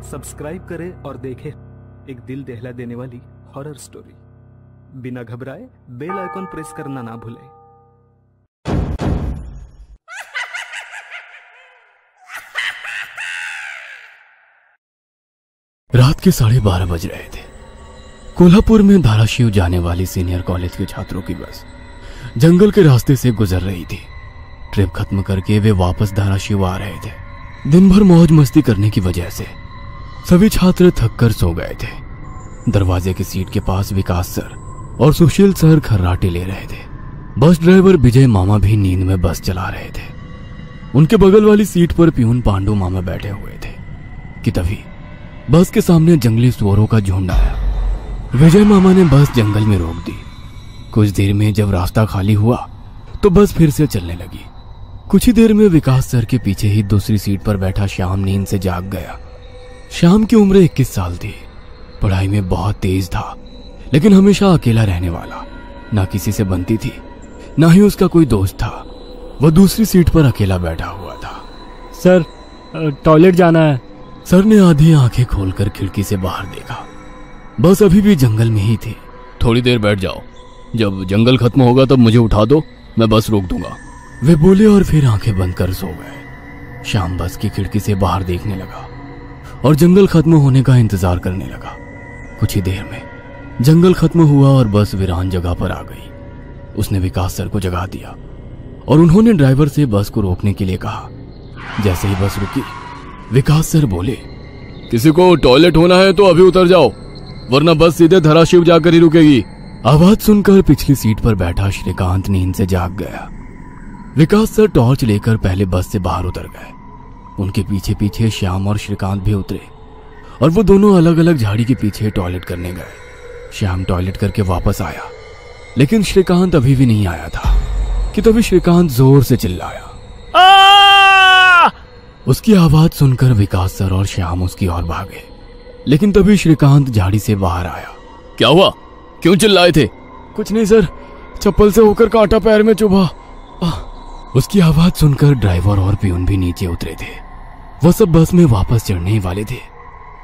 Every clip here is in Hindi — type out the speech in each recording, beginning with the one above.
सब्सक्राइब करें और देखें एक दिल दहला देने वाली हॉरर स्टोरी। बिना घबराए बेल आइकॉन प्रेस करना ना भूलें। रात के 12:30 बज रहे थे। कोल्हापुर में धाराशिव जाने वाली सीनियर कॉलेज के छात्रों की बस जंगल के रास्ते से गुजर रही थी। ट्रिप खत्म करके वे वापस धाराशिव आ रहे थे। दिन भर मौज मस्ती करने की वजह से सभी छात्र थक कर सो गए थे। दरवाजे की सीट के पास विकास सर और सुशील सर खर्राटे ले रहे थे। बस ड्राइवर विजय मामा भी नींद में बस चला रहे थे। उनके बगल वाली सीट पर प्यून पांडु मामा बैठे हुए थे कि तभी बस के सामने जंगली सुअरों का झुंड आया। विजय मामा ने बस जंगल में रोक दी। कुछ देर में जब रास्ता खाली हुआ तो बस फिर से चलने लगी। कुछ ही देर में विकास सर के पीछे ही दूसरी सीट पर बैठा श्याम नींद से जाग गया। श्याम की उम्र 21 साल थी। पढ़ाई में बहुत तेज था, लेकिन हमेशा अकेला रहने वाला। ना किसी से बनती थी, ना ही उसका कोई दोस्त था। वह दूसरी सीट पर अकेला बैठा हुआ था। सर, टॉयलेट जाना है। सर ने आधी आंखें खोलकर खिड़की से बाहर देखा। बस अभी भी जंगल में ही थी। थोड़ी देर बैठ जाओ, जब जंगल खत्म होगा तब मुझे उठा दो, मैं बस रोक दूंगा। वे बोले और फिर आंखें बंद कर सो गए। श्याम बस की खिड़की से बाहर देखने लगा और जंगल खत्म होने का इंतजार करने लगा। कुछ ही देर में जंगल खत्म हुआ और बस वीरान जगह पर आ गई। उसने विकास सर को जगा दिया और उन्होंने ड्राइवर से बस को रोकने के लिए कहा। जैसे ही बस रुकी, विकास सर बोले, किसी को टॉयलेट होना है तो अभी उतर जाओ, वरना बस सीधे धाराशिव जाकर ही रुकेगी। आवाज सुनकर पिछली सीट पर बैठा श्रीकांत नींद से जाग गया। विकास सर टॉर्च लेकर पहले बस से बाहर उतर गए। उनके पीछे पीछे श्याम और श्रीकांत भी उतरे और वो दोनों अलग अलग झाड़ी के पीछे टॉयलेट करने गए। श्याम टॉयलेट करके वापस आया, लेकिन श्रीकांत अभी भी नहीं आया था कि तभी श्रीकांत जोर से चिल्लाया। उसकी आवाज सुनकर विकास सर और श्याम उसकी ओर भागे, लेकिन तभी श्रीकांत झाड़ी से बाहर आया। क्या हुआ, क्यों चिल्लाए थे? कुछ नहीं सर, चप्पल से होकर कांटा पैर में चुभा। उसकी आवाज सुनकर ड्राइवर और प्यून भी नीचे उतरे थे। वो सब बस में वापस चढ़ने ही वाले थे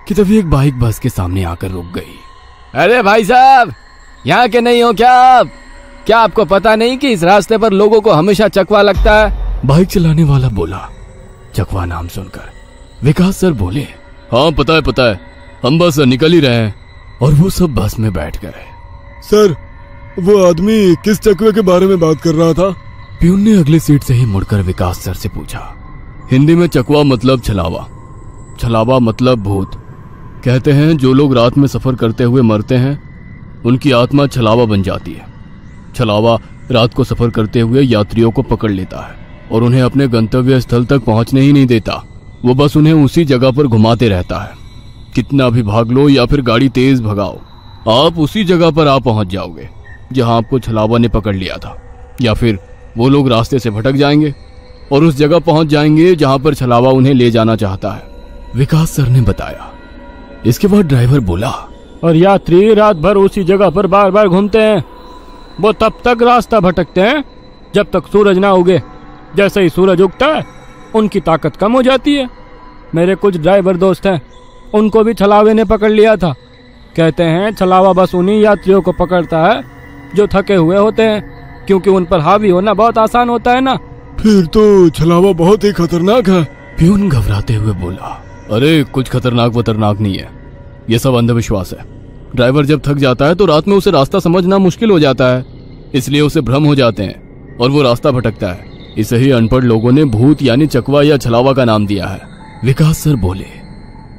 कि तभी एक बाइक बस के सामने आकर रुक गई। अरे भाई साहब, यहाँ के नहीं हो क्या आप? क्या आपको पता नहीं कि इस रास्ते पर लोगों को हमेशा चकवा लगता है? बाइक चलाने वाला बोला। चकवा नाम सुनकर विकास सर बोले, हाँ पता है, हम बस निकल ही रहे हैं। और वो सब बस में बैठ गए। सर, वो आदमी किस चकवे के बारे में बात कर रहा था? प्यून ने अगली सीट से ही मुड़कर विकास सर से पूछा। हिंदी में चकवा मतलब छलावा, छलावा मतलब भूत। कहते हैं जो लोग रात में सफर करते हुए मरते हैं, उनकी आत्मा छलावा बन जाती है। छलावा रात को सफर करते हुए यात्रियों को पकड़ लेता है और उन्हें अपने गंतव्य स्थल तक पहुंचने ही नहीं देता। वो बस उन्हें उसी जगह पर घुमाते रहता है। कितना भी भाग लो या फिर गाड़ी तेज भगाओ, आप उसी जगह पर आप पहुंच जाओगे जहां आपको छलावा ने पकड़ लिया था। या फिर वो लोग रास्ते से भटक जाएंगे और उस जगह पहुंच जाएंगे जहां पर छलावा उन्हें ले जाना चाहता है, विकास सर ने बताया। इसके बाद ड्राइवर बोला, और यात्री रात भर उसी जगह पर बार बार घूमते हैं। वो तब तक रास्ता भटकते हैं जब तक सूरज ना उगे। जैसे ही सूरज उगता है, उनकी ताकत कम हो जाती है। मेरे कुछ ड्राइवर दोस्त हैं, उनको भी छलावे ने पकड़ लिया था। कहते हैं छलावा बस उन्हीं यात्रियों को पकड़ता है जो थके हुए होते हैं, क्योंकि उन पर हावी होना बहुत आसान होता है ना। फिर तो छलावा बहुत ही खतरनाक है। प्यून घबराते हुए बोला, अरे कुछ खतरनाक वतरनाक नहीं है, ये सब अंधविश्वास है। ड्राइवर जब थक जाता है तो रात में उसे रास्ता समझना मुश्किल हो जाता है, इसलिए उसे भ्रम हो जाते हैं और वो रास्ता भटकता है। इसे ही अनपढ़ लोगों ने भूत यानी चकवा या छलावा का नाम दिया है, विकास सर बोले।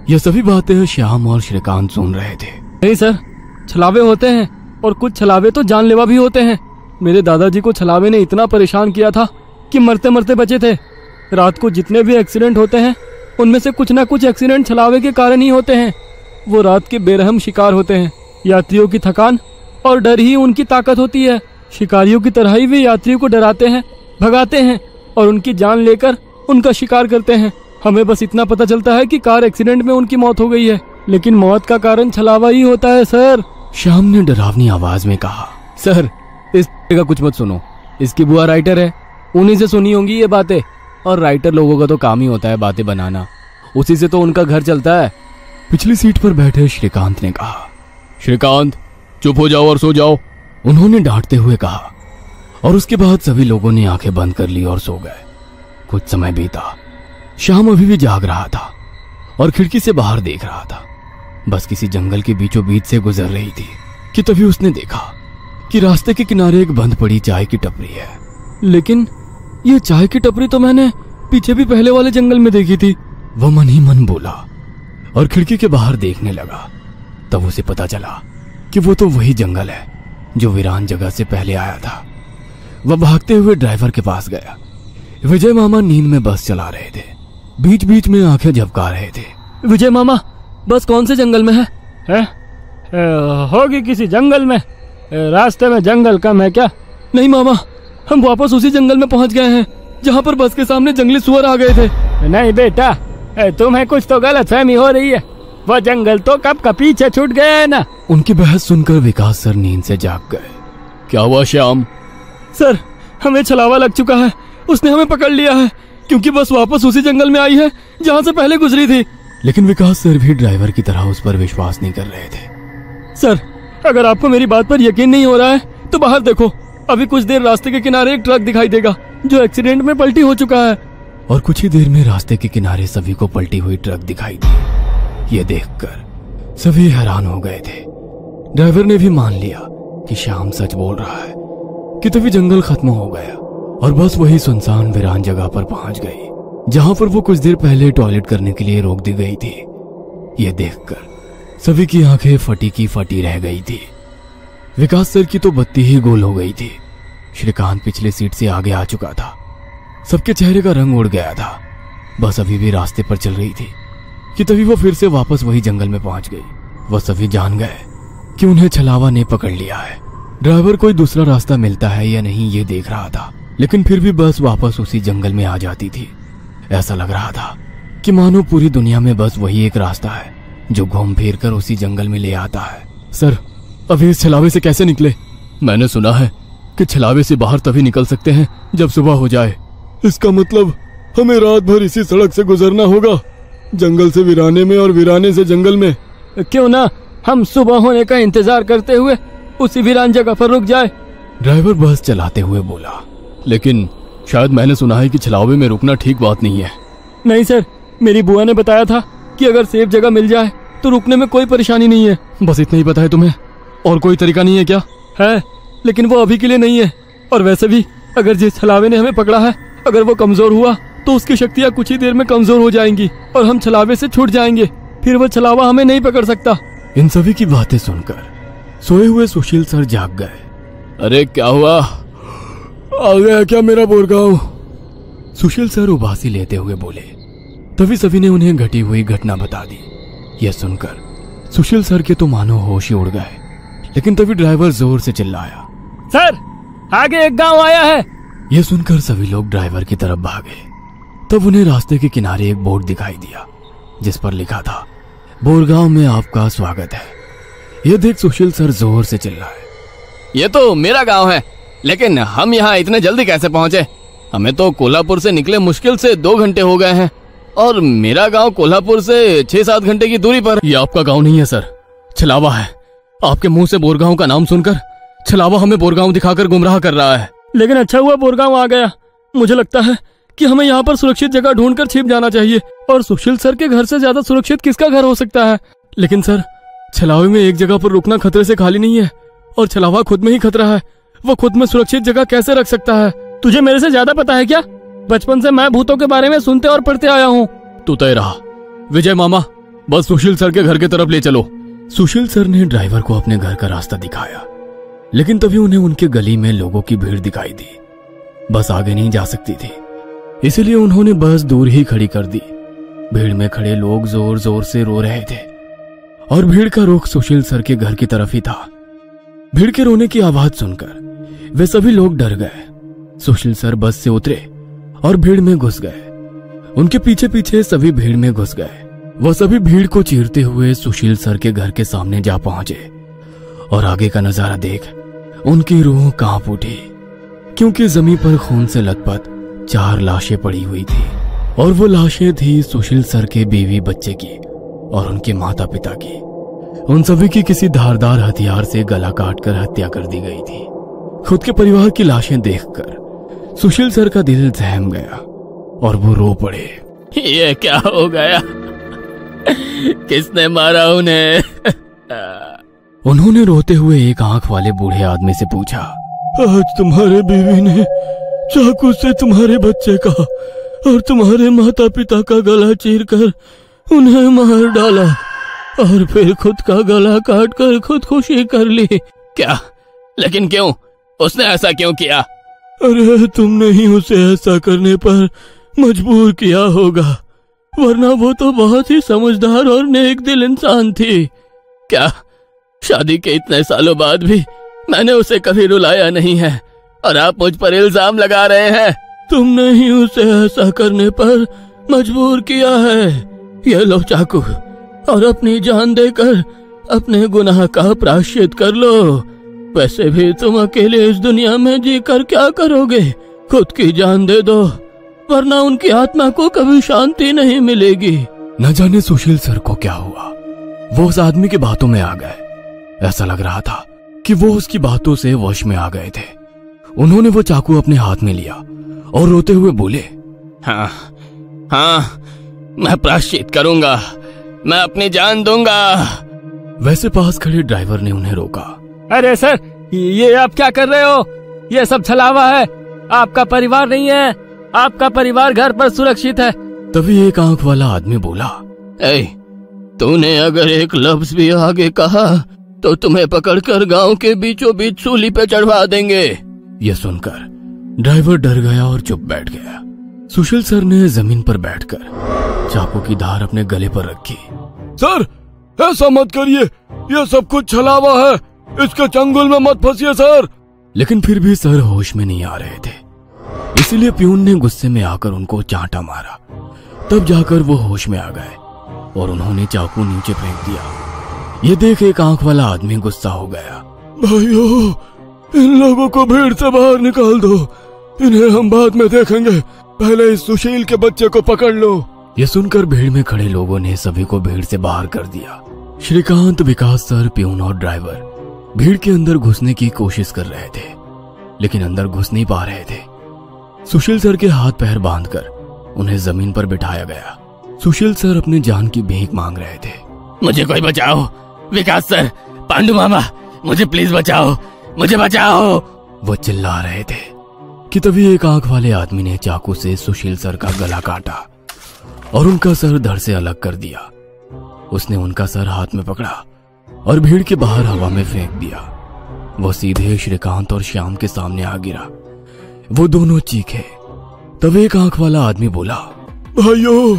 यह सभी बातें श्याम और श्रीकांत सुन रहे थे। नहीं सर, छलावे होते हैं और कुछ छलावे तो जानलेवा भी होते हैं। मेरे दादाजी को छलावे ने इतना परेशान किया था कि मरते मरते बचे थे। रात को जितने भी एक्सीडेंट होते हैं, उनमें से कुछ ना कुछ एक्सीडेंट छलावे के कारण ही होते हैं। वो रात के बेरहम शिकार होते हैं। यात्रियों की थकान और डर ही उनकी ताकत होती है। शिकारियों की तरह ही वे यात्रियों को डराते हैं, भगाते हैं और उनकी जान लेकर उनका शिकार करते हैं। हमें बस इतना पता चलता है कि कार एक्सीडेंट में उनकी मौत हो गई है, लेकिन मौत का कारण छलावा ही होता है सर। श्याम ने डरावनी आवाज में कहा। सर, इस का कुछ मत सुनो, इसकी बुआ राइटर है, उन्हीं से सुनी होंगी ये बातें। और राइटर लोगों का तो काम ही होता है बातें बनाना, उसी से तो उनका घर चलता है। पिछली सीट पर बैठे श्रीकांत ने कहा, श्रीकांत चुप हो जाओ और सो जाओ। उन्होंने डांटते हुए कहा और उसके बाद सभी लोगों ने आंखें बंद कर ली और सो गए। कुछ समय बीता। श्याम अभी भी जाग रहा था और खिड़की से बाहर देख रहा था। बस किसी जंगल के बीचों बीच से गुजर रही थी कि तभी उसने देखा कि रास्ते के किनारे एक बंद पड़ी चाय की टपरी है। लेकिन ये चाय की टपरी तो मैंने पीछे भी पहले वाले जंगल में देखी थी। वह मन ही मन बोला और खिड़की के बाहर देखने लगा। तब उसे पता चला कि वो तो वही जंगल है जो वीरान जगह से पहले आया था। वह भागते हुए ड्राइवर के पास गया। विजय मामा नींद में बस चला रहे थे। बीच बीच में आंखें झपका रहे थे। विजय मामा, बस कौन से जंगल में है? होगी किसी जंगल में। रास्ते में जंगल कम है क्या? नहीं मामा, हम वापस उसी जंगल में पहुंच गए हैं जहां पर बस के सामने जंगली सुअर आ गए थे। नहीं बेटा, तुम्हें कुछ तो गलतफहमी हो रही है। वह जंगल तो कब का पीछे छूट गया है ना। उनकी बहस सुनकर विकास सर नींद से जाग गए। क्या हुआ श्याम? सर, हमें छलावा लग चुका है। उसने हमें पकड़ लिया है क्योंकि बस वापस उसी जंगल में आई है जहां से पहले गुजरी थी। लेकिन विकास सर भी ड्राइवर की तरह उस पर विश्वास नहीं कर रहे थे। सर, अगर आपको मेरी बात पर यकीन नहीं हो रहा है तो बाहर देखो। अभी कुछ देर रास्ते के किनारे एक ट्रक दिखाई देगा जो एक्सीडेंट में पलटी हो चुका है। और कुछ ही देर में रास्ते के किनारे सभी को पलटी हुई ट्रक दिखाई दी। ये देखकर सभी हैरान हो गए थे। ड्राइवर ने भी मान लिया कि श्याम सच बोल रहा है कि तभी जंगल खत्म हो गया और बस वही सुनसान वीरान जगह पर पहुंच गई जहां पर वो कुछ देर पहले टॉयलेट करने के लिए रोक दी गई थी। ये देखकर सभी की आंखें फटी की फटी रह गई थी। विकास सर की तो बत्ती ही गोल हो गई थी। श्रीकांत पिछले सीट से आगे आ चुका था। सबके चेहरे का रंग उड़ गया था। बस अभी भी रास्ते पर चल रही थी कि तभी वो फिर से वापस वही जंगल में पहुंच गई। वह सभी जान गए कि उन्हें छलावा ने पकड़ लिया है। ड्राइवर कोई दूसरा रास्ता मिलता है या नहीं ये देख रहा था, लेकिन फिर भी बस वापस उसी जंगल में आ जाती थी। ऐसा लग रहा था कि मानो पूरी दुनिया में बस वही एक रास्ता है जो घूम फिर कर उसी जंगल में ले आता है। सर, अभी इस छलावे से कैसे निकले? मैंने सुना है कि छलावे से बाहर तभी निकल सकते हैं जब सुबह हो जाए। इसका मतलब हमें रात भर इसी सड़क से गुजरना होगा, जंगल से वीराने में और वीराने से जंगल में। क्यों ना हम सुबह होने का इंतजार करते हुए उसी वीरान जगह पर रुक जाए। ड्राइवर बस चलाते हुए बोला। लेकिन शायद मैंने सुना है कि छलावे में रुकना ठीक बात नहीं है। नहीं सर, मेरी बुआ ने बताया था कि अगर सेफ जगह मिल जाए तो रुकने में कोई परेशानी नहीं है। बस इतना ही पता है तुम्हें? और कोई तरीका नहीं है क्या? है, लेकिन वो अभी के लिए नहीं है। और वैसे भी अगर जिस छलावे ने हमें पकड़ा है, अगर वो कमजोर हुआ तो उसकी शक्तियाँ कुछ ही देर में कमजोर हो जाएंगी और हम छलावे से छूट जाएंगे। फिर वो छलावा हमें नहीं पकड़ सकता। इन सभी की बातें सुनकर सोए हुए सुशील सर जाग गए। अरे क्या हुआ? आ गया क्या मेरा बोरगांव? सुशील सर उबासी लेते हुए बोले। तभी सभी ने उन्हें घटी हुई घटना बता दी। यह सुनकर सुशील सर के तो मानो होश ही उड़ गए। लेकिन तभी ड्राइवर जोर से चिल्लाया, सर, आगे एक गांव आया है। यह सुनकर सभी लोग ड्राइवर की तरफ भागे। तब उन्हें रास्ते के किनारे एक बोर्ड दिखाई दिया जिस पर लिखा था, बोरगांव में आपका स्वागत है। यह देख सुशील सर जोर से चिल्लाए, ये तो मेरा गांव है, लेकिन हम यहाँ इतने जल्दी कैसे पहुँचे? हमें तो कोल्हापुर से निकले मुश्किल से 2 घंटे हो गए हैं और मेरा गांव कोल्हापुर से 6-7 घंटे की दूरी पर। ये आपका गांव नहीं है सर, छलावा है। आपके मुंह से बोरगांव का नाम सुनकर छलावा हमें बोरगांव दिखाकर गुमराह कर रहा है। लेकिन अच्छा हुआ बोरगांव आ गया। मुझे लगता है कि हमें यहाँ पर सुरक्षित जगह ढूंढकर छिप जाना चाहिए। और सुशील सर के घर से ज्यादा सुरक्षित किसका घर हो सकता है? लेकिन सर, छलावे में एक जगह पर रुकना खतरे से खाली नहीं है और छलावा खुद में ही खतरा है। वो खुद में सुरक्षित जगह कैसे रख सकता है? तुझे मेरे से ज्यादा पता है क्या? बचपन से मैं भूतों के बारे में सुनते और पढ़ते आया हूँ। तू तय रहा। विजय मामा, बस सुशील सर के घर की तरफ ले चलो। सुशील सर ने ड्राइवर को अपने घर का रास्ता दिखाया। लेकिन तभी उन्हें उनके गली में लोगों की भीड़ दिखाई दी। बस आगे नहीं जा सकती थी, इसीलिए उन्होंने बस दूर ही खड़ी कर दी। भीड़ में खड़े लोग जोर जोर से रो रहे थे और भीड़ का रुख सुशील सर के घर की तरफ ही था। भीड़ के रोने की आवाज सुनकर वे सभी लोग डर गए। सुशील सर बस से उतरे और भीड़ में घुस गए। उनके पीछे पीछे सभी भीड़ में घुस गए। वह सभी भीड़ को चीरते हुए सुशील सर के घर के सामने जा पहुंचे और आगे का नजारा देख उनकी रूह कांप उठी, क्योंकि जमीन पर खून से लथपथ 4 लाशें पड़ी हुई थी और वो लाशें थी सुशील सर के बीवी बच्चे की और उनके माता पिता की, उन सभी की किसी धारदार हथियार से गला काटकर हत्या कर दी गई थी। खुद के परिवार की लाशें देखकर सुशील सर का दिल सहम गया और वो रो पड़े। ये क्या हो गया? किसने मारा उन्हें? उन्होंने रोते हुए एक आंख वाले बूढ़े आदमी से पूछा, आज तुम्हारे बीवी ने चाकू से तुम्हारे बच्चे का और तुम्हारे माता पिता का गला चीरकर उन्हें मार डाला और फिर खुद का गला काट कर खुदकुशी कर ली। क्या? लेकिन क्यों? उसने ऐसा क्यों किया? अरे तुमने ही उसे ऐसा करने पर मजबूर किया होगा, वरना वो तो बहुत ही समझदार और नेक दिल इंसान थी। क्या शादी के इतने सालों बाद भी मैंने उसे कभी रुलाया नहीं है और आप मुझ पर इल्जाम लगा रहे हैं? तुमने ही उसे ऐसा करने पर मजबूर किया है। ये लो चाकू और अपनी जान देकर अपने गुनाह का प्रायश्चित कर लो। वैसे भी तुम अकेले इस दुनिया में जीकर क्या करोगे? खुद की जान दे दो, वरना उनकी आत्मा को कभी शांति नहीं मिलेगी। न जाने सुशील सर को क्या हुआ, वो उस आदमी की बातों में आ गए। ऐसा लग रहा था कि वो उसकी बातों से वश में आ गए थे। उन्होंने वो चाकू अपने हाथ में लिया और रोते हुए बोले, हाँ हाँ, मैं प्रायश्चित करूंगा, मैं अपनी जान दूंगा। वैसे पास खड़े ड्राइवर ने उन्हें रोका। अरे सर, ये आप क्या कर रहे हो? ये सब छलावा है, आपका परिवार नहीं है। आपका परिवार घर पर सुरक्षित है। तभी एक आंख वाला आदमी बोला, तूने अगर एक लफ्ज भी आगे कहा तो तुम्हें पकड़कर गांव के बीचों बीच सूली पे चढ़वा देंगे। यह सुनकर ड्राइवर डर गया और चुप बैठ गया। सुशील सर ने जमीन पर बैठकर चाकू की धार अपने गले पर रखी। सर, ऐसा मत करिए, यह सब कुछ छलावा है, इसके चंगुल में मत फंसिए सर। लेकिन फिर भी सर होश में नहीं आ रहे थे, इसीलिए प्यून ने गुस्से में आकर उनको चांटा मारा। तब जाकर वो होश में आ गए और उन्होंने चाकू नीचे फेंक दिया। ये देख एक आंख वाला आदमी गुस्सा हो गया। भाइयों, इन लोगों को भीड़ से बाहर निकाल दो, इन्हें हम बाद में देखेंगे, पहले इस सुशील के बच्चे को पकड़ लो। ये सुनकर भीड़ में खड़े लोगों ने सभी को भीड़ से बाहर कर दिया। श्रीकांत, विकास सर, प्यून और ड्राइवर भीड़ के अंदर घुसने की कोशिश कर रहे थे, लेकिन अंदर घुस नहीं पा रहे थे। सुशील सर के हाथ पैर बांधकर उन्हें जमीन पर बिठाया गया। सुशील सर अपनी जान की भीख मांग रहे थे। मुझे कोई बचाओ, विकास सर, पांडु मामा, मुझे प्लीज बचाओ, मुझे बचाओ, वो चिल्ला रहे थे कि तभी एक आंख वाले आदमी ने चाकू से सुशील सर का गला काटा और उनका सर धड़ से अलग कर दिया। उसने उनका सर हाथ में पकड़ा और भीड़ के बाहर हवा में फेंक दिया। वो सीधे श्रीकांत और श्याम के सामने आ गिरा। वो दोनों चीखे। तब एक आंख वाला आदमी बोला, भाइयों,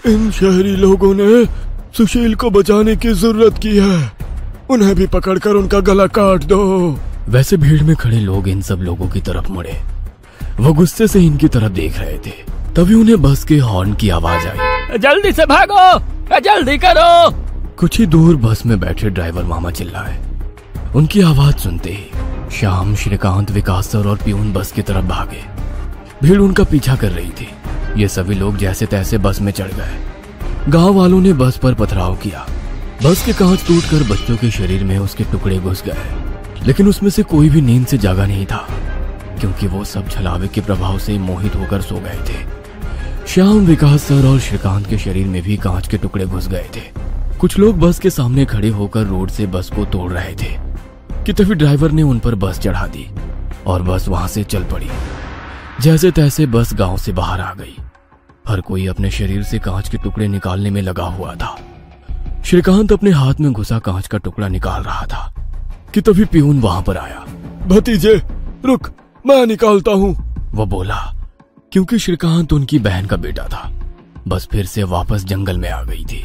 इन शहरी लोगों ने सुशील को बचाने की जरूरत की है, उन्हें भी पकड़कर उनका गला काट दो। वैसे भीड़ में खड़े लोग इन सब लोगों की तरफ मुड़े। वो गुस्से से इनकी तरफ देख रहे थे। तभी उन्हें बस के हॉर्न की आवाज आई। जल्दी से भागो, जल्दी करो। कुछ ही दूर बस में बैठे ड्राइवर मामा चिल्लाए। उनकी आवाज सुनते ही श्याम, श्रीकांत, विकास सर और प्यून बस की तरफ भागे। भीड़ उनका पीछा कर रही थी। ये सभी लोग जैसे तैसे बस में चढ़ गए। गांव वालों ने बस पर पथराव किया। बस के कांच टूटकर बच्चों के शरीर में उसके टुकड़े घुस गए, लेकिन उसमें से कोई भी नींद से जागा नहीं था, क्योंकि वो सब छलावे के प्रभाव से मोहित होकर सो गए थे। श्याम, विकास सर और श्रीकांत के शरीर में भी कांच के टुकड़े घुस गए थे। कुछ लोग बस के सामने खड़े होकर रोड से बस को तोड़ रहे थे कि तभी ड्राइवर ने उन पर बस चढ़ा दी और बस वहां से चल पड़ी। जैसे तैसे बस गांव से बाहर आ गई। हर कोई अपने शरीर से कांच के टुकड़े निकालने में लगा हुआ था। श्रीकांत अपने हाथ में घुसा कांच का टुकड़ा निकाल रहा था कि तभी प्यून वहां पर आया। भतीजे रुक, मैं निकालता हूँ, वो बोला, क्योंकि श्रीकांत उनकी बहन का बेटा था। बस फिर से वापस जंगल में आ गई थी।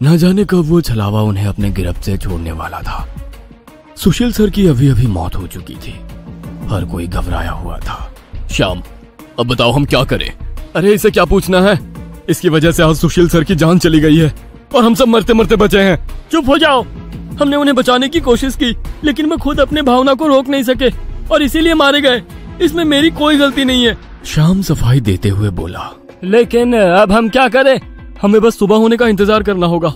न जाने कब वो छलावा उन्हें अपने गिरफ्त से छोड़ने वाला था। सुशील सर की अभी अभी मौत हो चुकी थी। हर कोई घबराया हुआ था। श्याम, अब बताओ हम क्या करें? अरे इसे क्या पूछना है, इसकी वजह से आज सुशील सर की जान चली गई है और हम सब मरते मरते बचे हैं। चुप हो जाओ। हमने उन्हें बचाने की कोशिश की, लेकिन वो खुद अपने भावना को रोक नहीं सके और इसीलिए मारे गए। इसमें मेरी कोई गलती नहीं है। श्याम सफाई देते हुए बोला, लेकिन अब हम क्या करें? हमें बस सुबह होने का इंतजार करना होगा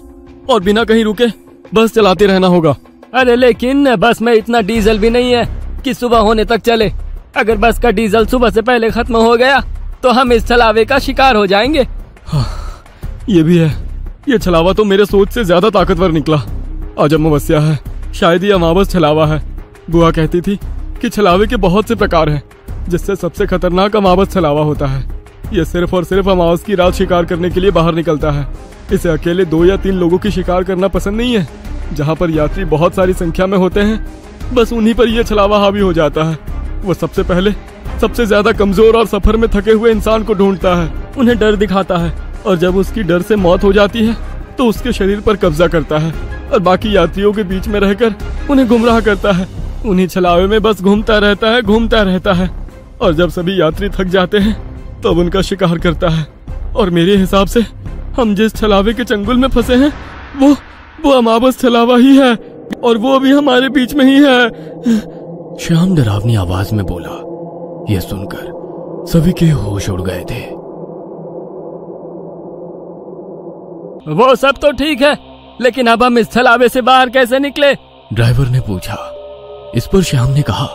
और बिना कहीं रुके बस चलाते रहना होगा। अरे लेकिन बस में इतना डीजल भी नहीं है कि सुबह होने तक चले। अगर बस का डीजल सुबह से पहले खत्म हो गया तो हम इस छलावे का शिकार हो जाएंगे। हाँ, ये भी है। ये छलावा तो मेरे सोच से ज्यादा ताकतवर निकला। आज अमावस्या है, शायद ये अमावस छलावा है। बुआ कहती थी कि छलावे के बहुत से प्रकार हैं, जिससे सबसे खतरनाक अमावस छलावा होता है। ये सिर्फ और सिर्फ अमावस की रात शिकार करने के लिए बाहर निकलता है। इसे अकेले 2 या 3 लोगों की शिकार करना पसंद नहीं है। जहाँ पर यात्री बहुत सारी संख्या में होते हैं, बस उन्हीं पर यह छलावा हावी हो जाता है। वो सबसे पहले सबसे ज्यादा कमजोर और सफर में थके हुए इंसान को ढूंढता है, उन्हें डर दिखाता है, और जब उसकी डर से मौत हो जाती है तो उसके शरीर पर कब्जा करता है और बाकी यात्रियों के बीच में रहकर उन्हें गुमराह करता है। उन्हीं छलावे में बस घूमता रहता है और जब सभी यात्री थक जाते हैं तब उनका शिकार करता है। और मेरे हिसाब से हम जिस छलावे के चंगुल में फंसे हैं वो अमावस छलावा ही है, और वो भी हमारे बीच में ही है। श्याम डरावनी आवाज में बोला। यह सुनकर सभी के होश उड़ गए थे। वो सब तो ठीक है, लेकिन अब हम इस छलावे से बाहर कैसे निकले? ड्राइवर ने पूछा। इस पर श्याम ने कहा,